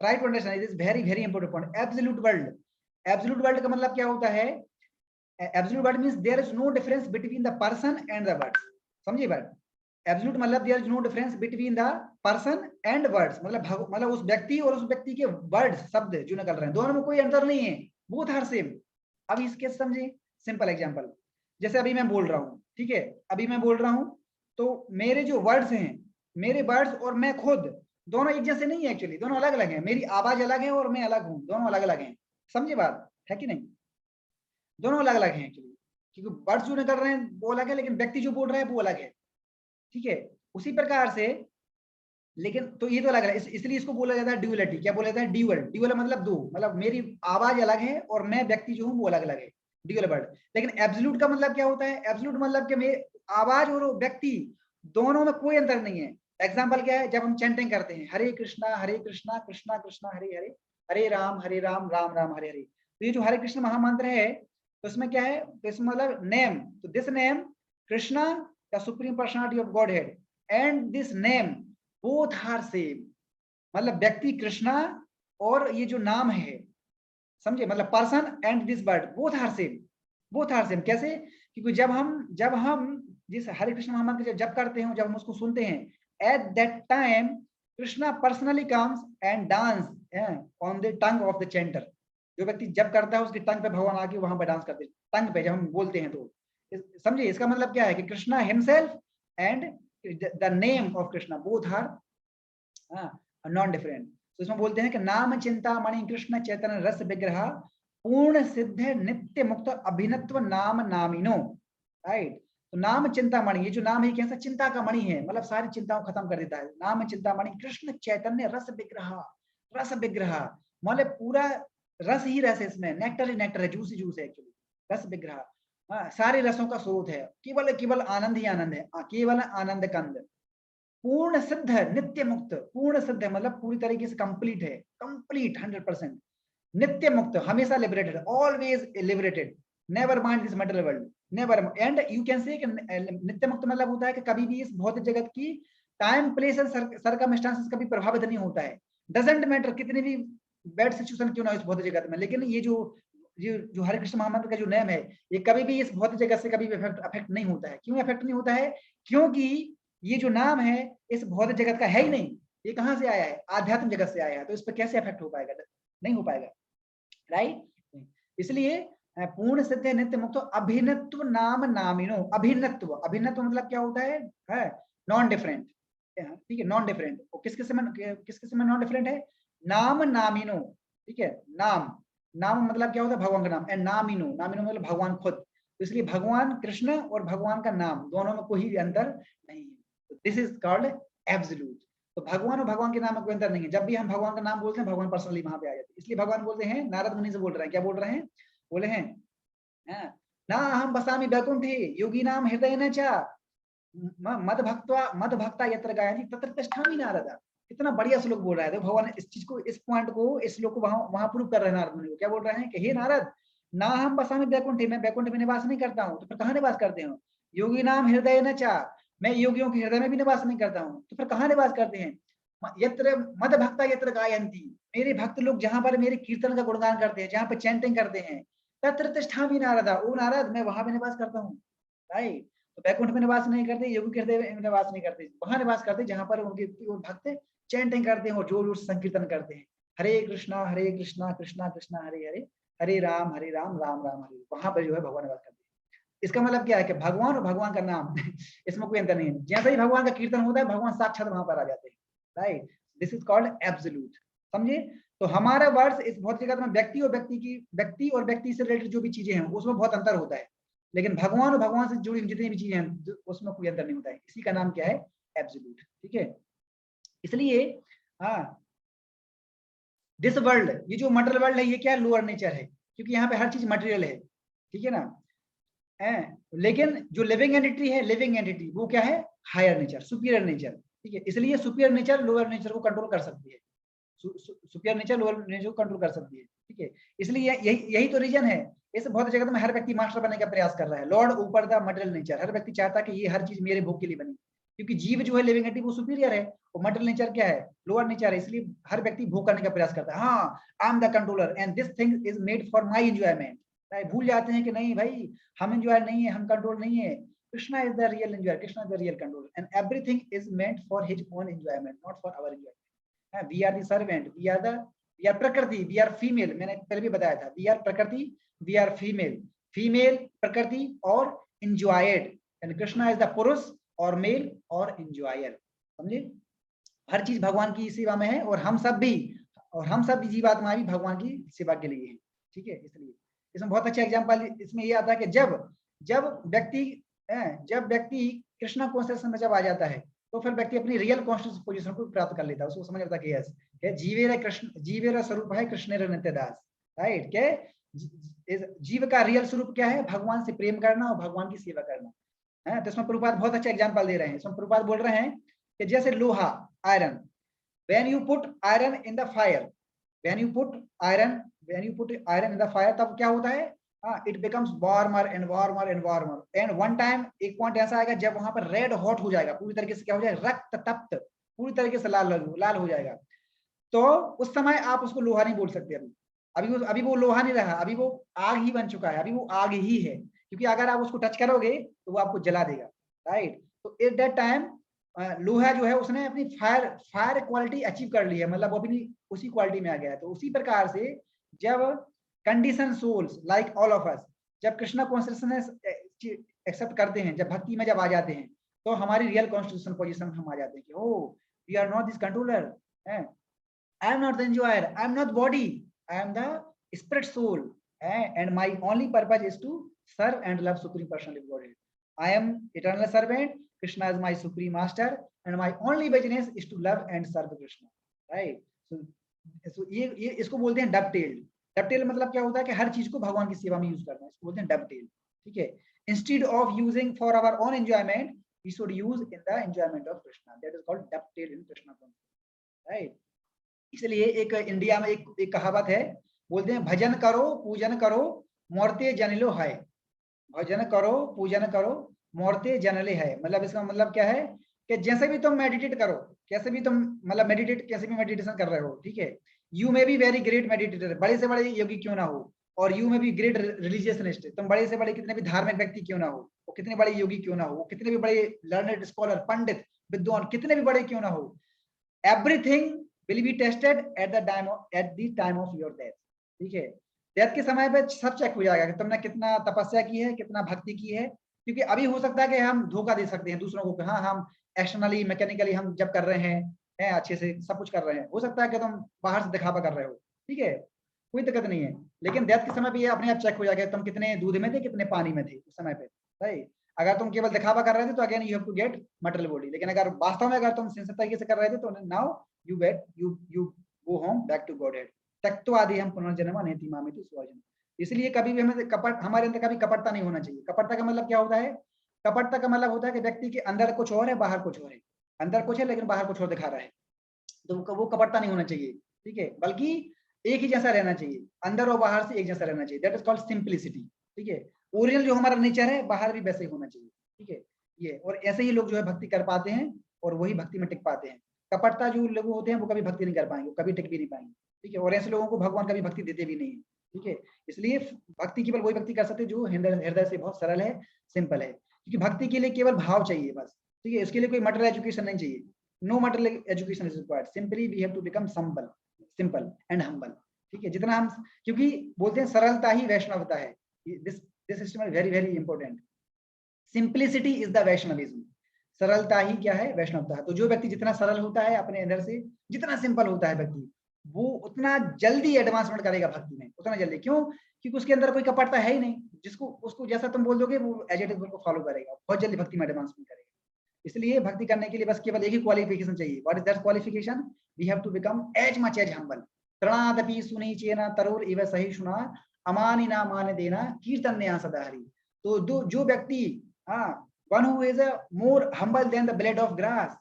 [SPEAKER 1] Try to understand, it is very very important point, absolute world. Absolute world का मतलब क्या होता है, absolute world means there is no difference between the person and the words, समझिए बात, एब्सोल्यूट मतलब there is no difference between the person and words, मतलब उस व्यक्ति और उस व्यक्ति के वर्ड्स शब्द जो निकल रहे हैं दोनों में कोई अंतर नहीं है, बोथ आर सेम। अब इसके समझिए सिंपल एग्जांपल, जैसे अभी मैं बोल रहा हूं, ठीक है, अभी मैं बोल रहा हूं तो मेरे जो वर्ड्स हैं, मेरे वर्ड्स और मैं खुद दोनों एक जैसे नहीं है, एक्चुअली दोनों अलग अलग हैं, मेरी आवाज अलग है और मैं अलग हूं, दोनों अलग अलग हैं, समझिए बात है कि नहीं, दोनों अलग अलग हैं एक्चुअली, क्योंकि वर्ड्स जो निकल रहे हैं वो अलग है, लेकिन व्यक्ति जो बोल रहा है वो अलग है, ठीक है। उसी प्रकार से लेकिन तो ये तो अलग है, इसलिए इसको बोला जाता है ड्यूअलिटी, क्या बोला जाता है, ड्यूअल, ड्यूअल मतलब दो, मतलब मेरी आवाज अलग है और मैं व्यक्ति जो हूँ वो अलग अलग है, ड्यूअल वर्ड। लेकिन एब्सोल्यूट का मतलब क्या होता है, एब्सोल्यूट मतलब कि मेरी आवाज और व्यक्ति दोनों में कोई अंतर नहीं है। एग्जाम्पल क्या है, जब हम चैंटिंग करते हैं हरे कृष्णा कृष्णा कृष्णा हरे हरे, हरे राम राम राम हरे हरे, तो ये जो हरे कृष्ण महामंत्र है तो इसमें क्या है, तो इसमें मतलब नेम, तो this name Krishna the supreme personality of godhead and this name both are same, मतलब व्यक्ति कृष्णा और ये जो नाम है, समझे, मतलब person and this word both are same, both are same. कैसे, क्योंकि जब हम जिस हरे कृष्ण महामंत्र के जब करते हैं, जब हम उसको सुनते हैं, at that time Krishna personally comes and dance on the tongue of the chanter, जो व्यक्ति जब करता है उसके टंग पे भगवान आके वहां पे डांस करते हैं, टंग पे जब हम बोलते हैं तो समझिए, इसका मतलब क्या है कि Krishna himself and the name of Krishna both are non different. तो इसमें बोलते हैं कि नाम चिंतामणि कृष्ण चैतन्य रस विग्रह पूर्ण सिद्ध नित्य मुक्त अभिनत्व नाम नामिनो, राइट। तो नाम चिंतामणि, ये जो नाम है कैसा चिंता का मणि है, मतलब सारी चिंताओं खत्म कर देता है, नाम चिंतामणि कृष्ण चैतन्य रस विग्रह, रस विग्रह मतलब पूरा रस ही रस है, इसमें नेक्टर ही नेक्टर है, जूस ही जूस है एक्चुअली, रस विग्रह सारे रसों का स्रोत है, केवल केवल आनंद ही आनंद है, केवल आनंद कंद, पूर्ण सिद्ध नित्य मुक्त, पूर्ण सिद्ध मतलब पूरी तरीके से कंप्लीट है, कंप्लीट 100%, नित्य मुक्त हमेशा liberated, always liberated, never mind this material world, never, and you can say नित्य मुक्त मतलब होता है कि कभी भी इस भौतिक जगत की टाइम प्लेस एंड सर्कमस्टेंसेस कभी प्रभावित नहीं होता है, डजंट मैटर कितनी भी बैड सिचुएशन क्यों ना हो इस भौतिक जगत में, लेकिन ये जो हरे कृष्ण महामंत्र का जो नेम है ये कभी भी इस भौतिक जगत से कभी भी अफेक्ट नहीं होता है। क्यों अफेक्ट नहीं होता है, क्योंकि ये जो नाम है इस भौतिक जगत का है ही नहीं, ये कहां से आया है, आध्यात्म जगत से आया है, तो इस पर कैसे अफेक्ट हो पाएगा, नहीं हो पाएगा, राइट। इसलिए पूर्ण सिद्ध नित्य मुक्त अभिनत्व नाम नामिनो, अभिनत्व, अभिनत्व मतलब क्या होता है नॉन डिफरेंट, ठीक है, नॉन डिफरेंट। वो किस किस में नॉन डिफरेंट है? नाम नामिनो, ठीक है, नाम, नाम मतलब क्या होता है? भगवान का नाम। एंड नामिनो, नामिनो मतलब भगवान खुद। तो इसलिए भगवान कृष्ण और भगवान का नाम दोनों में कोई भी अंतर नहीं है। This is called absolute. तो भगवान और भगवान के नाम में कोई अंतर नहीं है। जब भी हम भगवान का नाम बोलते हैं, भगवान पर्सनली वहां पे आ जाते हैं। इसलिए भगवान बोलते हैं, नारद मुनि से बोल रहे हैं, क्या बोल रहे हैं? बोले हैं ना हम बसामी वैकुंठे योगी नाम हृदय न चा मद भक्ता यत्र गायति तत्र तिष्ठामि नारद। कितना बढ़िया श्लोक बोल रहा है। देखो भगवान इस चीज को, इस पॉइंट को, इस श्लोक को वहां प्रूव कर रहे हैं नारद मुनि को। क्या बोल रहे हैं कि हे नारद, ना हम बसामी वैकुंठे, मैं वैकुंठ में निवास नहीं करता हूँ, तो फिर कहाँ निवास करते हो? योगी नाम हृदय न चा, मैं योगियों के हृदय में भी निवास नहीं करता हूँ, तो फिर कहाँ निवास करते हैं? यत्र मद भक्ता यत्र गायन्ति, मेरे भक्त लोग जहां पर मेरे कीर्तन का गुणगान करते हैं, जहां पर चैंटिंग करते हैं, तत्र तिष्ठामि नारदा, ओ नारद मैं वहां पे निवास करता हूँ। राइट। तो वैकुंठ में निवास नहीं करते, योगी के हृदय में निवास नहीं करते, वहां निवास करते जहां पर उनके भक्त चैंटिंग करते हैं और जोर जोर से संकीर्तन करते हैं, हरे कृष्णा कृष्णा कृष्णा हरे हरे, हरे राम राम राम हरे। वहां पर जो है भगवान निवास करते हैं। इसका मतलब क्या है कि भगवान और भगवान का नाम इसमें कोई अंतर नहीं है। जैसे ही भगवान का कीर्तन होता है, भगवान साक्षात वहां पर आ जाते हैं। Right, this is called absolute. समझे? तो हमारा वर्ड्स इस भौतिक जगत में व्यक्ति और व्यक्ति से रिलेटेड जो भी चीजें हैं उसमें बहुत अंतर होता है, लेकिन भगवान और भगवान से जुड़ी जितनी भी चीजें हैं उसमें कोई अंतर नहीं होता है। इसी का नाम क्या है? एब्सोल्यूट। ठीक है, इसलिए दिस वर्ल्ड, ये जो मटेरियल वर्ल्ड है, ये क्या है? लोअर नेचर है, क्योंकि यहाँ पे हर चीज मटेरियल है। ठीक है ना? लेकिन जो लिविंग एंटिटी है, लिविंग एंटिटी वो क्या है? Higher nature, superior nature. ठीक है, इसलिए सुपीरियर नेचर लोअर नेचर को कंट्रोल कर सकती है, सुपीरियर नेचर लोअर नेचर को कंट्रोल कर सकती है। ठीक है, इसलिए यही तो रीजन है। इस भौतिक जगत में हर व्यक्ति मास्टर बनने का प्रयास कर रहा है, लॉर्ड ऊपर द मटेरियल नेचर। हर व्यक्ति चाहता है कि ये हर चीज मेरे भोग के लिए बनी, क्योंकि जीव जो है लिविंग एंटिटी वो सुपीरियर है, और मटेरियल नेचर क्या है? लोअर नेचर है। इसलिए हर व्यक्ति भोग करने का प्रयास करता है। हाँ, आई am the controller and this thing is made for my enjoyment. भूल जाते हैं कि नहीं भाई, हम एंजॉय नहीं है, हम कंट्रोल नहीं है। Krishna is the real enjoyer, Krishna is the real control, and everything is meant for his own enjoyment, not for our enjoyment. We are the servant, we are prakriti, we are female. मैंने पहले भी बताया था, we are prakriti, we are female, female प्रकृति और enjoyed, and Krishna is the purush और mail और enjoyer. समझे? हर चीज भगवान की सेवा में है, और हम सब भी जीवात्मा भी भगवान की सेवा के लिए है। ठीक है, इसलिए इसमें बहुत अच्छा एग्जांपल इसमें ये आता है कि जब व्यक्ति कृष्णा कॉन्शियसनेस में जब आ जाता है, तो फिर व्यक्ति अपनी रियल कॉन्शियस पोजीशन को प्राप्त कर लेता है। उसको समझ आता है कि यस, जीवेर स्वरूप है कृष्णेर नित्यदास। राइट, क्या जीव का रियल स्वरूप क्या है? भगवान से प्रेम करना और भगवान की सेवा करना है। तो इसमें प्रभुपाद बहुत अच्छा एग्जांपल दे रहे हैं। इसमें प्रभुपाद बोल रहे हैं कि जैसे लोहा, iron, when you put iron in the fire, when you put iron in the fire, तब क्या होता है? it becomes warmer and warmer and warmer, and one time एक पॉइंट ऐसा आएगा जब वहां पर रेड हॉट हो जाएगा, पूरी तरीके से क्या हो जाएगा? रक्त तप्त, पूरी तरीके से लाल हो जाएगा। तो उस समय आप उसको लोहा नहीं बोल सकते। अभी वो लोहा नहीं रहा, अभी वो आग ही बन चुका है, अभी वो आग ही है, क्योंकि अगर आप उसको टच करोगे तो वो आपको जला देगा। राइट, तो एट दैट टाइम लोहा जो है उसने अपनी फायर क्वालिटी अचीव कर ली है, मतलब वो अपनी उसी क्वालिटी में आ गया है। तो उसी प्रकार से जब condition souls like all of us, जब कृष्णा कॉन्शियसनेस एक्सेप्ट करते हैं, जब भक्ति में जब आ जाते हैं, तो हमारी रियल कॉन्स्टिट्यूशन पोजीशन हम आ जाते हैं कि oh we are not this controller, I am not the enjoyer, I am not body, I am the spirit soul, and my only purpose is to serve and love supreme personal god. I am eternal servant, Krishna is my supreme master, and my only business is to love and serve Krishna. Right? So ये इसको बोलते हैं डबटेल। डबटेल मतलब क्या होता है कि हर चीज को भगवान की सेवा में यूज करना है, इसको बोलते हैं डबटेल। ठीक है, instead of using for our own enjoyment, we should use in the enjoyment of Krishna. That is called dovetail in Krishna consciousness. Right, इसलिए एक इंडिया में एक कहावत है, बोलते हैं भजन करो पूजन करो मोरते जनलो है। भजन करो पूजन करो मोरते जनले है, मतलब इसका मतलब क्या है कि जैसे भी तुम मेडिटेट करो, कैसे भी तुम मतलब कैसे भी मेडिटेशन कर रहे हो, ठीक है, you may be very great meditator, बड़े से बड़े योगी क्यों ना हो, और यू मे बी ग्रेट रिलीजियसनिस्ट, तुम बड़े से बड़े कितने भी धार्मिक व्यक्ति क्यों ना हो, वो कितने बड़े योगी क्यों ना हो, वो कितने भी बड़े लर्नेड स्कॉलर, पंडित, विद्वान कितने भी बड़े क्यों ना हो, everything will be tested at the time of your death. ठीक है, डेथ के समय पे सब चेक हो जाएगा कि तुमने कितना तपस्या की है, कितना भक्ति की है, क्योंकि अभी हो सकता है कि हम धोखा दे सकते हैं दूसरों को, हाँ हम एक्सटर्नली मैकेनिकली हम जब कर रहे हैं अच्छे से सब कुछ कर रहे हैं, हो सकता है कि तुम बाहर से दिखावा कर रहे हो, ठीक है, कोई दिक्कत नहीं है, लेकिन डेथ के समय पे ये अपने आप चेक हो जाएगा तुम कितने दूध में थे कितने पानी में थे उस समय पे, राइट। अगर तुम केवल दिखावा कर रहे थे तो again you have to get material body, लेकिन अगर वास्तव में अगर तुम सिंसियर तरीके से कर रहे थे तो now you go home back to godhead. त्यक्त्वा आदि हम पुनर्जन्म नेति मामेति स्वजन। इसलिए कभी भी हमें कपट, हमारे अंदर कभी कपटता नहीं होना चाहिए। कपटता का मतलब क्या होता है? कपटता का मतलब होता है कि व्यक्ति के अंदर कुछ और है बाहर कुछ और है, अंदर कुछ है लेकिन बाहर कुछ और दिखा रहा है, तो वो कपटता नहीं होना चाहिए, ठीक है, बल्कि एक ही जैसा रहना चाहिए, अंदर और बाहर से एक जैसा रहना चाहिए, दैट इज कॉल्ड सिंप्लिसिटी, ठीक है। ओरिजिनल जो हमारा नेचर है बाहर भी वैसे ही होना चाहिए, ठीक है ये। और ऐसे ही लोग जो है भक्ति कर पाते हैं और वही भक्ति में टिक पाते हैं। कपटता जो लोग होते हैं वो कभी भक्ति नहीं कर पाएंगे, कभी टिक भी नहीं पाएंगे, ठीक है। और ऐसे लोगों को भगवान कभी भक्ति देते भी नहीं है, ठीक है। इसलिए भक्ति केवल वही भक्ति कर सकते जो हृदय से बहुत सरल है, सिंपल है, क्योंकि भक्ति के लिए केवल भाव चाहिए बस, ठीक है। इसके लिए कोई मटेरियल एजुकेशन नहीं चाहिए, no material education is required, simply we have to become simple and humble, ठीक है। जितना हम, क्योंकि बोलते हैं सरलता ही वैष्णवता है, this system is very very important. Simplicity is the Vaishnavism, सरलता ही क्या है? वैष्णवता है। तो जो व्यक्ति जितना सरल होता है अपने अंदर से, जितना सिंपल होता है व्यक्ति, वो उतना जल्दी एडवांसमेंट करेगा भक्ति में, उतना जल्दी। क्यों? क्योंकि उसके अंदर कोई कपटता है ही नहीं, जिसको उसको जैसा तुम बोल दोगे वो एज इट इज को फॉलो करेगा, बहुत जल्दी भक्ति में एडवांसमेंट करेगा। इसलिए भक्ति करने के लिए बस केवल एक ही क्वालिफिकेशन चाहिए। What is that qualification? We have to become as much as humble. प्रणादपि सुनीचेना तरोर इव सहिष्णुना अमानिना मान देना कीर्तन्या सदा हरि। तो जो व्यक्ति one who is a more humble than the blade of grass,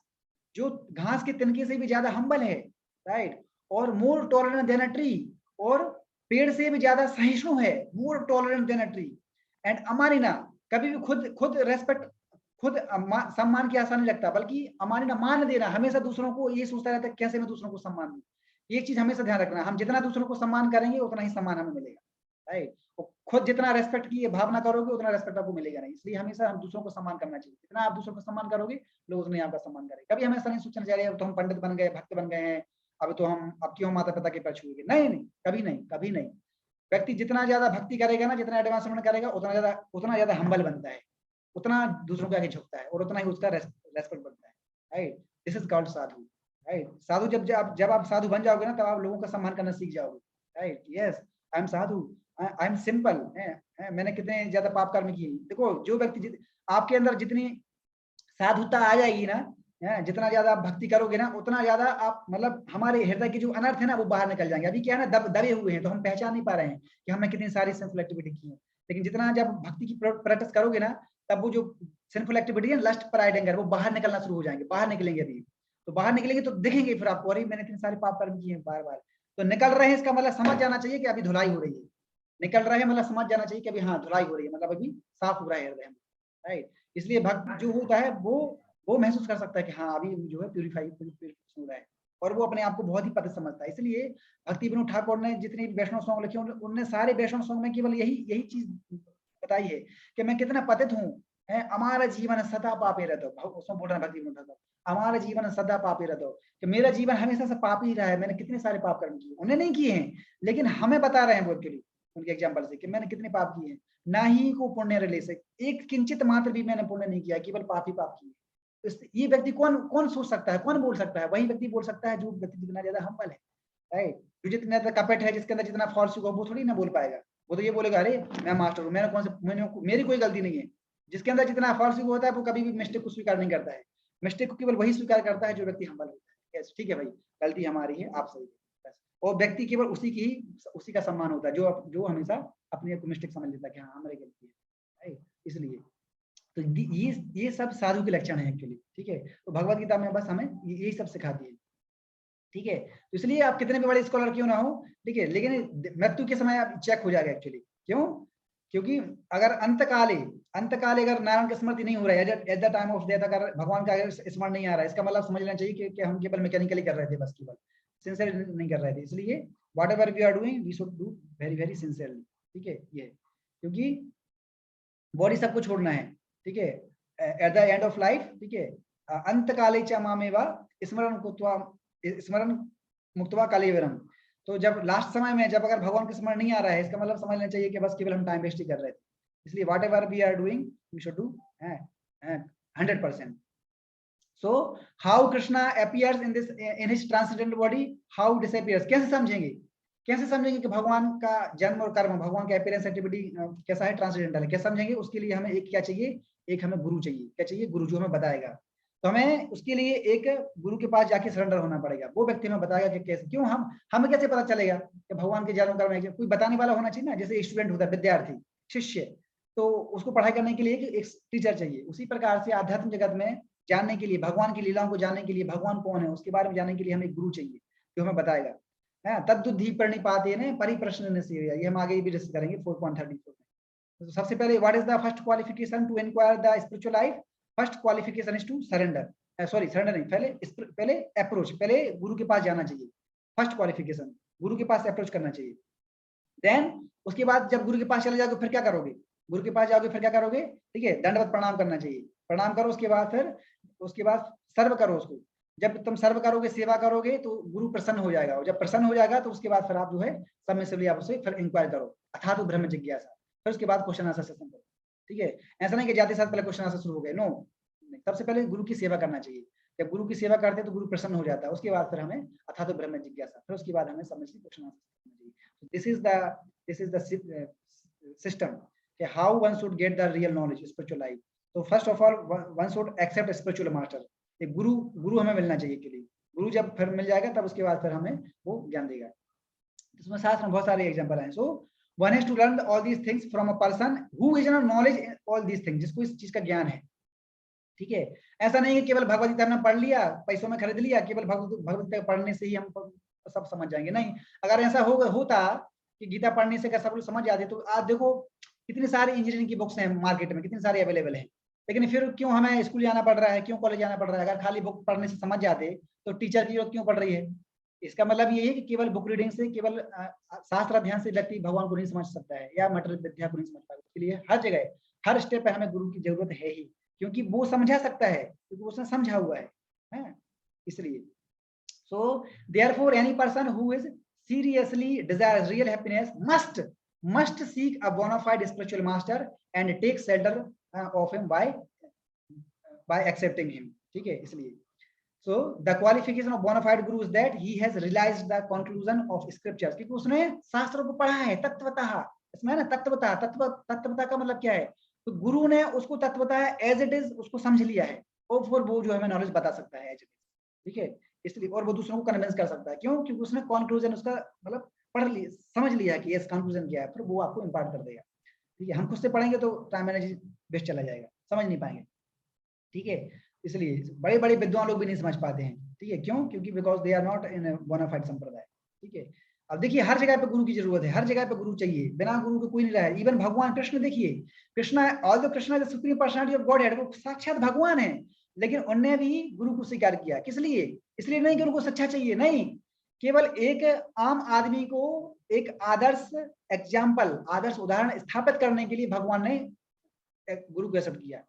[SPEAKER 1] जो घास के तिनके से भी ज्यादा हम्बल है, राइट, और more tolerant than a tree, और पेड़ से भी ज्यादा सहिष्णु है, more tolerant than a tree. And अमानिना, कभी भी खुद रेस्पेक्ट, खुद सम्मान की आशा नहीं लगता, बल्कि अमानिना मान देना, हमेशा दूसरों को ये सोचता रहता है कैसे मैं दूसरों को सम्मान दूं। एक चीज हमेशा ध्यान रखना, हम जितना दूसरों को सम्मान करेंगे उतना ही सम्मान हमें मिलेगा, राइट। खुद जितना रेस्पेक्ट की भावना करोगे उतना रेस्पेक्ट आपको मिलेगा नहीं। इसलिए हमेशा हम दूसरों को सम्मान करना चाहिए, जितना आप दूसरों को सम्मान करोगे लोग उतना ही आपका सम्मान करेंगे। कभी हमेशा नहीं सोचना चाहिए अब तो हम पंडित बन गए, भक्त बन गए हैं, अब तो हम अब क्यों माता पिता के पैर छूएंगे। नहीं नहीं, कभी नहीं, कभी नहीं। व्यक्ति जितना ज्यादा भक्ति करेगा ना, जितना एडवांसमेंट करेगा, उतना ज्यादा हम्बल बनता है, उतना दूसरों के आगे झुकता है, और उतना ही उसका रेस्पेक्ट बनता है, right. This is called sadhu, right. साधु जब आप साधु बन जाओगे ना, तब आप लोगों का सम्मान करना सीख जाओगे, right. Yes, I am Sadhu, I am simple, मैंने कितने ज्यादा पाप कर्म किए। देखो, जो व्यक्ति आपके अंदर जितनी साधुता आ जाएगी ना, जितना ज्यादा आप भक्ति करोगे ना, उतना ज्यादा आप, मतलब हमारे हृदय की जो अनर्थ है ना वो बाहर निकल जाएंगे। अभी क्या है ना, दबे हुए हैं, तो हम पहचान नहीं पा रहे हैं कि हमने कितनी सारी सिंफुल एक्टिविटी की है। लेकिन जितना जब भक्ति की प्रैक्टिस करोगे ना, तब वो जो सिंफुल एक्टिविटी है, लस्ट, प्राइड, एंगर, वो बाहर निकलना शुरू हो जाएंगे, बाहर निकलेंगे। अभी तो बाहर निकलेंगे तो दिखेंगे फिर आपको, अरे मैंने इतने सारे पाप कर्म किए हैं बार बार। तो निकल रहे हैं, इसका मतलब समझ जाना चाहिए कि अभी धुलाई हो रही है। निकल रहे हैं मतलब समझ जाना चाहिए कि अभी हाँ धुलाई हो रही है, मतलब अभी साफ हो रहा है हृदय, राइट। इसलिए भक्त जो होता है वो महसूस कर सकता है कि हाँ अभी जो है प्यूरिफिकेशन हो रहा है, और वो अपने आप को बहुत ही पतित समझता है। इसलिए भक्ति विनोद ठाकुर ने जितने वैष्णव सॉन्ग लिखे उनने सारे वैष्णव सॉन्ग में केवल यही चीज बताई है कि मैं कितना पतित हूँ, हमारा जीवन सदा पापे रहता, उसमें बोल रहा है भक्ति विनोद ठाकुर, हमारा जीवन सदा पापी रहता हो, कि मेरा जीवन हमेशा से पापी ही रहा है, मैंने कितने सारे पाप कर्म किए। उन्हें नहीं किए हैं, लेकिन हमें बता रहे हैं बोल के लिए उनके एग्जाम्पल से कि मैंने कितने पाप किए हैं। ना ही को पुण्य रिले से, एक किंचित मात्र भी मैंने पुण्य नहीं किया, केवल पाप ही पाप किए। ये व्यक्ति कौन सोच सकता है, कौन बोल सकता है? वही व्यक्ति बोल सकता है जो व्यक्ति जितना ज्यादा हम्बल है, राइट। जो जितना ज्यादा कपट है, जिसके अंदर जितना फॉल्स होगा, वो थोड़ी ना बोल पाएगा। वो तो ये बोलेगा अरे मैं मास्टर हूँ, मेरी कोई गलती नहीं है। जिसके अंदर जितना फॉल्स होता है वो कभी भी मिस्टेक को स्वीकार नहीं करता है। मिस्टेक को केवल वही स्वीकार करता है जो व्यक्ति हम्बल होता है। ठीक है भाई, गलती हमारी है, आप सही है, और व्यक्ति केवल उसी का सम्मान होता है जो हमेशा अपने को मिस्टेक समझ लेता है कि हाँ हमारी गलती है। इसलिए तो ये सब साधु के लक्षण है एक्चुअली, ठीक है। तो भगवत गीता में बस हमें यही सब सिखाती है, ठीक है। तो इसलिए आप कितने भी बड़े स्कॉलर क्यों ना हो, ठीक है, लेकिन मृत्यु के समय आप चेक हो जाएगा एक्चुअली। क्यों? क्योंकि अगर अंतकाले अगर नारायण की स्मृति नहीं हो रहा है, at the time of death अगर भगवान का स्मरण नहीं आ रहा है, इसका मतलब समझ लेना चाहिए कि हम केवल मैकेनिकली कर रहे थे, बस केवल सिंसियर नहीं कर रहे थे। इसलिए whatever we are doing we should do very very sincerely, ठीक है। ये क्योंकि बॉडी सबको छोड़ना है, ठीक है, at the end of life, ठीक है। अंतकाले च मामेवा स्मरण मुक्त्वा कालेवरम। तो जब लास्ट समय में जब अगर भगवान का स्मरण नहीं आ रहा है, इसका मतलब समझ लेना चाहिए कि बस केवल हम टाइम वेस्ट ही कर रहे थे। इसलिए whatever we are doing we should do 100%। So how Krishna appears in this in his transcendental body, how disappears, कैसे समझेंगे कि भगवान का जन्म और कर्म, भगवान का अपीयरेंस एक्टिविटी कैसा है, ट्रांसजेंडल है, कैसे समझेंगे? उसके लिए हमें एक क्या चाहिए, एक हमें गुरु चाहिए। क्या चाहिए? गुरु, जो हमें बताएगा। तो हमें उसके लिए एक गुरु के पास जाके सरेंडर होना पड़ेगा। वो व्यक्ति हमें बताएगा कि कैसे, क्यों, हमें कैसे पता चलेगा कि भगवान के जन्म कर्म है? कोई बताने वाला होना चाहिए ना, जैसे स्टूडेंट होता है, विद्यार्थी, शिष्य, तो उसको पढ़ाई करने के लिए एक टीचर चाहिए। उसी प्रकार से आध्यात्म जगत में जानने के लिए, भगवान की लीलाओं को जानने के लिए, भगवान कौन है उसके बारे में जानने के लिए हमें गुरु चाहिए जो हमें बताएगा। तद्दुद्धि परिपाते न परिप्रश्न निश्चय, ये हम आगे भी डिस्कस करेंगे 4.34 में। तो सबसे पहले what is the first qualification to inquire the spiritual life? First qualification is to surrender. Sorry, surrender नहीं, पहले अप्रोच, पहले गुरु के पास जाना चाहिए। फर्स्ट क्वालिफिकेशन, गुरु के पास अप्रोच करना चाहिए। देन उसके बाद जब गुरु के पास चले जाओगे फिर क्या करोगे? गुरु के पास जाओगे फिर क्या करोगे? ठीक है, दंडवत प्रणाम करना चाहिए, प्रणाम करो। उसके बाद सर्व करो उसको। जब तुम सर्व करोगे, सेवा करोगे, तो गुरु प्रसन्न हो जाएगा, और जब प्रसन्न हो जाएगा तो उसके बाद फिर आप जो है सबमिसिवली आप उससे फिर इंक्वायर करो, अर्थात तो ब्रह्म जिज्ञासा। फिर उसके बाद क्वेश्चन आंसर सेशन करो। ठीक है, ऐसा नहीं कि जाते साथ पहले क्वेश्चन आंसर शुरू हो गए, नो, सबसे पहले गुरु की सेवा करना चाहिए। जब गुरु की सेवा करते हैं तो गुरु प्रसन्न हो जाता है, उसके बाद फिर हमें अर्थात तो ब्रह्म जिज्ञासा, फिर उसके बाद हमें सबमिसिवली क्वेश्चन आंसर करना चाहिए। दिस इज द सिस्टम कि how one should get the real knowledge spiritual life. तो first of all one should accept spiritual master. एक गुरु हमें मिलना चाहिए के लिए। गुरु जब फिर मिल जाएगा तब उसके बाद फिर हमें वो ज्ञान देगा। इसमें शास्त्र में बहुत सारे एग्जांपल हैं। So one has to learn all these things from a person who is in knowledge in all these things, जिसको इस चीज का ज्ञान है। ठीक है, ऐसा नहीं है केवल भगवद गीता हमने पढ़ लिया, पैसों में खरीद लिया, केवल भगवद गीता पढ़ने से ही हम सब समझ जाएंगे, नहीं। अगर ऐसा होता कि गीता पढ़ने से सब लोग समझ जाते, तो आज देखो कितनी सारी इंजीनियरिंग की बुक्स हैं मार्केट में, कितनी सारी अवेलेबल है, लेकिन फिर क्यों हमें स्कूल जाना पड़ रहा है, क्यों कॉलेज जाना पड़ रहा है? अगर खाली बुक पढ़ने से समझ जाते तो टीचर की जरूरत क्यों पड़ रही है? इसका मतलब ये है कि केवल बुक रीडिंग से, केवल शास्त्र अध्ययन से व्यक्ति भगवान को नहीं समझ सकता है, या मटेरियल विद्या को नहीं समझ पाएगा। उसके लिए हर जगह, हर स्टेप पे हमें गुरु की जरूरत है ही, क्योंकि वो समझा सकता है, क्योंकि उसने समझा हुआ है इसलिए। So therefore any person who is seriously desires real happiness must seek a bona fide spiritual master and take shelter of him by accepting him। ठीक है, इसलिए so the qualification of bona fide guru is that he has realized the conclusion of scriptures, क्योंकि उसने शास्त्रों को पढ़ा है तत्वतः। इसमें ना तत्वतः का मतलब क्या है? तो गुरु ने उसको तत्वतः एज इट इज उसको समझ लिया है, और फिर वो जो हमें नॉलेज बता सकता है एज इट इज। ठीक है, इसलिए, और वो दूसरों को कन्विंस कर सकता है। क्यों? क्योंकि उसने कंक्लूजन उसका मतलब पढ़ लिया, समझ लिया कि इस कंक्लूजन क्या है, फिर वो आपको इंपार्ट कर देगा। ठीक है, हम खुद से पढ़ेंगे तो टाइम मैनेज वेस्ट चला जाएगा, समझ नहीं पाएंगे। ठीक है, इसलिए बड़े बड़े विद्वान लोग भी नहीं समझ पाते हैं। ठीक है, क्यों? क्योंकि because they are not in bona fide संप्रदाय। ठीक है, अब देखिए हर जगह पे गुरु की जरूरत है, हर जगह पे गुरु चाहिए, बिना गुरु के कोई नहीं रहा है। इवन भगवान कृष्ण देखिए, Krishna all the Krishna the supreme personality of God head, वो साक्षात भगवान है, लेकिन उन्होंने भी गुरु को स्वीकार किया। किस लिए? इसलिए नहीं कि उनको सच्चा चाहिए, नहीं, केवल एक आम आदमी को एक आदर्श एग्जाम्पल, आदर्श उदाहरण स्थापित करने के लिए भगवान ने गुरु को एक्सेप्ट किया।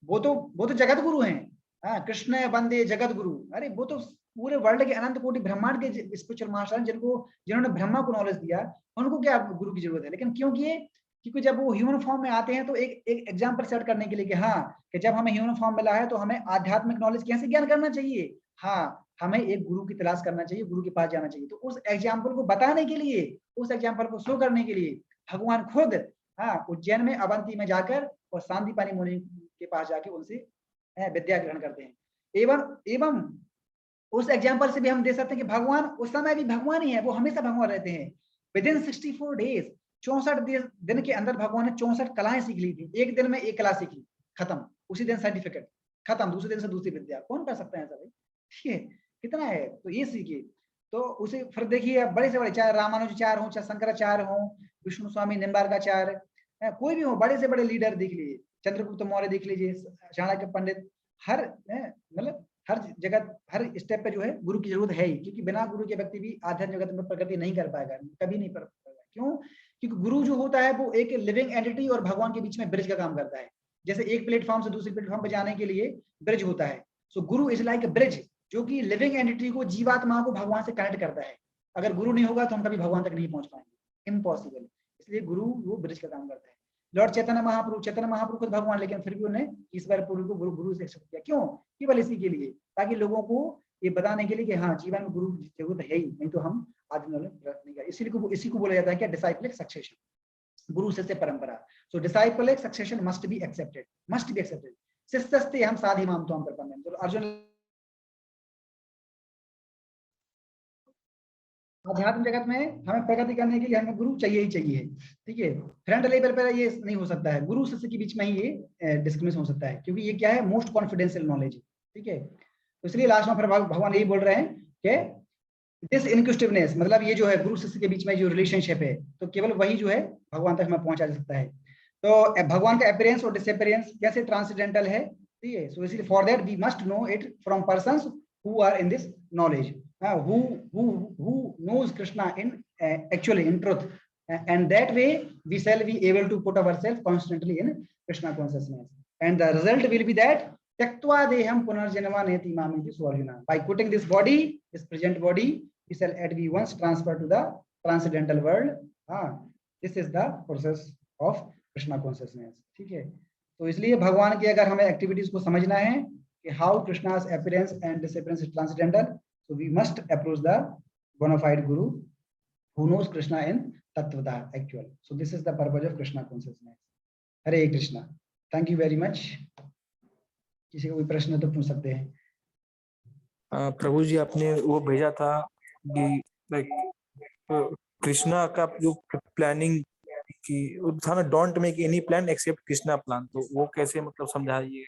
[SPEAKER 1] वो तो जगत गुरु हैं। कृष्ण वंदे जगत गुरु, अरे वो तो पूरे वर्ल्ड के अनंत कोटि ब्रह्मांड के स्पिरिचुअल मास्टर जिन्होंने ब्रह्मा को नॉलेज दिया, उनको क्या गुरु की जरूरत है? लेकिन क्योंकि जब वो ह्यूमन फॉर्म में आते हैं तो एक एग्जाम्पल सेट करने के लिए कि हाँ, कि जब हमें ह्यूमन फॉर्म मिला है तो हमें आध्यात्मिक नॉलेज कैसे ज्ञान करना चाहिए, हाँ, हमें एक गुरु की तलाश करना चाहिए, गुरु के पास जाना चाहिए। तो उस एग्जाम्पल को बताने के लिए, उस एग्जाम्पल को शो करने के लिए भगवान खुद उज्जैन में, अवंती में जाकर और सांदीपनि मुनि के पास जाके उनसे विद्या ग्रहण करते हैं। एवं उस एग्जाम्पल से भी हम दे सकते हैं कि भगवान उस समय भी भगवान ही है, वो हमेशा भगवान रहते हैं। विदिन 64 डेज, 64 दिन के अंदर भगवान ने 64 कलाएं सीख ली थी। एक दिन में एक कला सीखी, खत्म, उसी दिन सर्टिफिकेट खत्म, दूसरे दिन से दूसरी विद्या। कौन कर सकता है ऐसा भाई? ठीक है, कितना है, तो ये सीखिए। तो उसे फिर देखिए, बड़े से बड़े, चाहे रामानुजाचार्य हो, चाहे शंकराचार्य हो, विष्णु स्वामी निम्बार्काचार्य, कोई भी हो, बड़े से बड़े लीडर देख लीजिए, चंद्रगुप्त मौर्य देख लीजिए, चाणक्य पंडित, हर मतलब हर जगह, हर स्टेप पे जो है गुरु की जरूरत है ही, क्योंकि बिना गुरु के व्यक्ति भी आध्यात्मिक जगत में प्रगति नहीं कर पाएगा, कभी नहीं कर पाएगा। क्यों? क्योंकि गुरु जो होता है वो एक लिविंग एंटिटी और भगवान के बीच में ब्रिज का काम करता है। जैसे एक प्लेटफॉर्म से दूसरे प्लेटफॉर्म पे जाने के लिए ब्रिज होता है, सो गुरु इज लाइक अ ब्रिज, जो कि लिविंग एंटिटी को, जीवात्मा को भगवान से कनेक्ट करता है। अगर गुरु नहीं होगा तो हम कभी भगवान तक नहीं पहुंच पाएंगे, इम्पॉसिबल। इसलिए गुरु वो ब्रिज का काम करता है। लॉर्ड चैतन्य महाप्रभु खुद भगवान, लेकिन फिर भी उन्हें ईश्वर पुरी को गुरु से एक्सेप्ट किया। क्यों? केवल इसी के लिए, ताकि लोगों को ये बताने के लिए कि हाँ जीवन में गुरु की जरूरत है ही, नहीं तो हम आदि नहीं कर। इसी को बोला जाता है क्या? डिसाइपलिक सक्सेशन, गुरु शिष्य परंपरा। सो डिसाइपलिक सक्सेशन मस्ट बी एक्सेप्टेड। शिष्यस्ते हम साधि माम त्वाम प्रपन्नम। तो अर्जुन आध्यात्म जगत में हमें प्रगति करने के लिए हमें गुरु चाहिए ही चाहिए, ठीक है। फ्रेंड लेवल पर ये नहीं हो सकता है, गुरु शिष्य के बीच में ही ये डिस्क्रिमिनेशन हो सकता है, क्योंकि ये क्या है? मोस्ट कॉन्फिडेंशियल नॉलेज, ठीक है। तो इसलिए लास्ट में फिर भगवान यही बोल रहे हैं कि दिस इनक्विजिटिवनेस, मतलब ये जो है गुरु शिष्य के बीच में जो रिलेशनशिप है, तो केवल वही जो है भगवान तक हमें पहुंचा सकता है। तो भगवान का अपीयरेंस और डिसअपीयरेंस कैसे ट्रांसेंडेंटल है, ठीक है। सो इसलिए for that we must know it from persons who are in this knowledge, who knows Krishna in actually in truth, and that way we shall be able to put ourselves constantly in Krishna consciousness, and the result will be that tyaktva deham punarjanma neti mamiti swarjuna. By quitting this body, this present body, we shall at once transfer to the transcendental world. This is the process of Krishna consciousness, ठीक है। तो इसलिए भगवान की अगर हमें activities को समझना है कि how Krishna's appearance and disappearance is transcendental, so we must approach the bona fide guru who knows Krishna in tatvata actual. So this is the purpose of Krishna consciousness. Hare Krishna. Thank you very much. किसी को कोई प्रश्न तो पूछ सकते हैं।
[SPEAKER 5] प्रभु जी आपने वो भेजा था कि कृष्णा का जो प्लानिंग की था ना, don't make any plan except Krishna plan, तो वो कैसे मतलब समझाइए।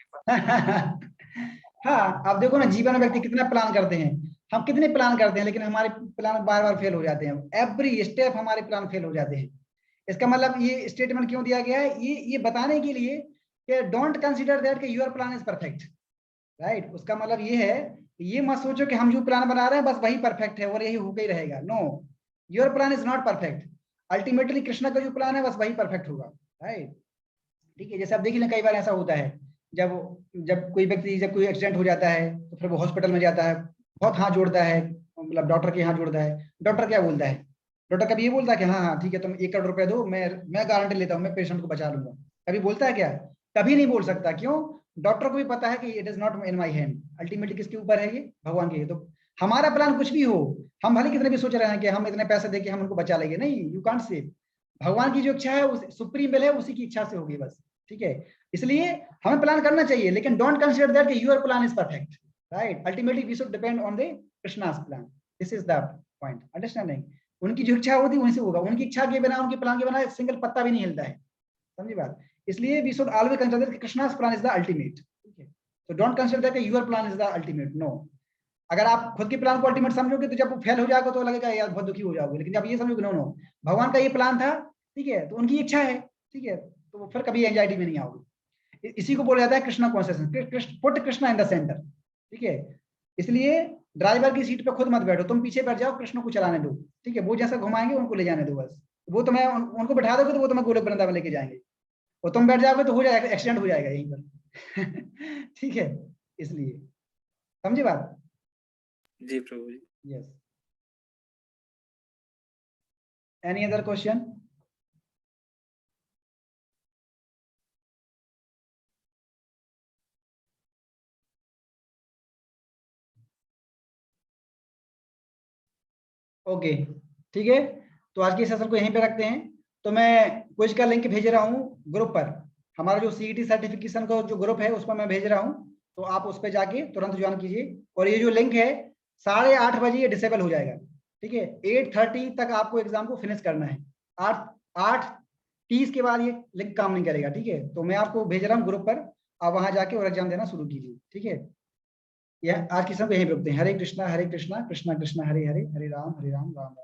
[SPEAKER 1] हाँ, आप देखो ना, जीवन में व्यक्ति कितना प्लान करते हैं, हम कितने प्लान करते हैं, लेकिन हमारे प्लान बार बार फेल हो जाते हैं। एवरी स्टेप हमारे प्लान फेल हो जाते हैं। इसका मतलब ये स्टेटमेंट क्यों दिया गया है? ये बताने के लिए कि डोंट कंसीडर दैट कि your plan is perfect, right. उसका मतलब ये है, ये मत सोचो कि हम जो प्लान बना रहे हैं बस वही परफेक्ट है और यही होकर ही रहेगा। No, your plan is not perfect. Ultimately Krishna का जो प्लान है बस वही परफेक्ट होगा, राइट, ठीक है। जैसे आप देखिए ना, कई बार ऐसा होता है, जब कोई व्यक्ति, जब कोई एक्सीडेंट हो जाता है तो फिर वो हॉस्पिटल में जाता है, बहुत हाथ जोड़ता है, मतलब डॉक्टर के हाथ जोड़ता है। डॉक्टर क्या बोलता है? डॉक्टर कभी ये बोलता है कि हाँ ठीक है, तुम 1 करोड़ रुपए दो, मैं गारंटी लेता हूँ, मैं पेशेंट को बचा लूंगा। कभी बोलता है क्या? कभी नहीं बोल सकता। क्यों? डॉक्टर को भी पता है कि it is not in my hand, ultimately किसके ऊपर है? ये भगवान के। तो हमारा प्लान कुछ भी हो, हम भले कितने भी सोच रहे हैं कि हम इतने पैसे देके हम उनको बचा लेंगे, नहीं, यू कांट सेव। भगवान की जो इच्छा है, उस सुप्रीम विल है, उसी की इच्छा से होगी बस, ठीक है। इसलिए हमें प्लान करना चाहिए, लेकिन डोंट कंसीडर दैट कि your plan is perfect, right. Ultimately we should depend on the Krishna's plan. This is the point, understanding. उनकी जो इच्छा होती है वहीं से होगा, उनकी इच्छा के बिना, उनके प्लान के बिना सिंगल पत्ता भी नहीं हिलता है, समझी बात। इसलिए we should always consider that Krishna's plan is the ultimate, ठीक है। So don't consider that your plan is the ultimate, no. अगर आप खुद के प्लान को अल्टीमेट समझोगे तो जब वो फेल हो जाएगा तो लगेगा यार बहुत दुखी हो जाओगे, लेकिन जब ये समझोगे नो भगवान का ये प्लान था, ठीक है, तो उनकी इच्छा है, ठीक है, तो फिर कभी एंजाइटी में नहीं आओगे। इसी को बोला जाता है Krishna consciousness, put Krishna in the centre, ठीक है। इसलिए ड्राइवर की सीट पे खुद मत बैठो, तुम पीछे बैठ जाओ, कृष्ण को चलाने दो, ठीक है। वो जैसा घुमाएंगे उनको ले जाने दो बस। वो तुम्हें उनको बैठा दोगे तो वो तुम्हें गोलोक वृंदावन लेके जाएंगे, और तुम बैठ जाओगे तो हो जाएगा, एक्सीडेंट हो जाएगा यहीं पर। ठीक है, इसलिए समझे बात?
[SPEAKER 5] जी प्रभु जी।
[SPEAKER 1] Yes. Any other question? Okay, ठीक है। तो आज के सेशन को यहीं पे रखते हैं। तो मैं क्विज का लिंक भेज रहा हूँ ग्रुप पर, हमारा जो सीईटी सर्टिफिकेशन का जो ग्रुप है उस पर मैं भेज रहा हूँ, तो आप उस पर जाके तुरंत ज्वाइन कीजिए। और ये जो लिंक है 8:30 बजे ये डिसेबल हो जाएगा, ठीक है। 8:30 तक आपको एग्जाम को फिनिश करना है। 8:30 के बाद ये लिंक काम नहीं करेगा, ठीक है। तो मैं आपको भेज रहा हूँ ग्रुप पर, आप वहां जाके और एग्जाम देना शुरू कीजिए, ठीक है। यह आज की सब यहीं पे रुकते हैं। हरे कृष्णा कृष्णा कृष्णा हरे हरे, हरे राम राम राम।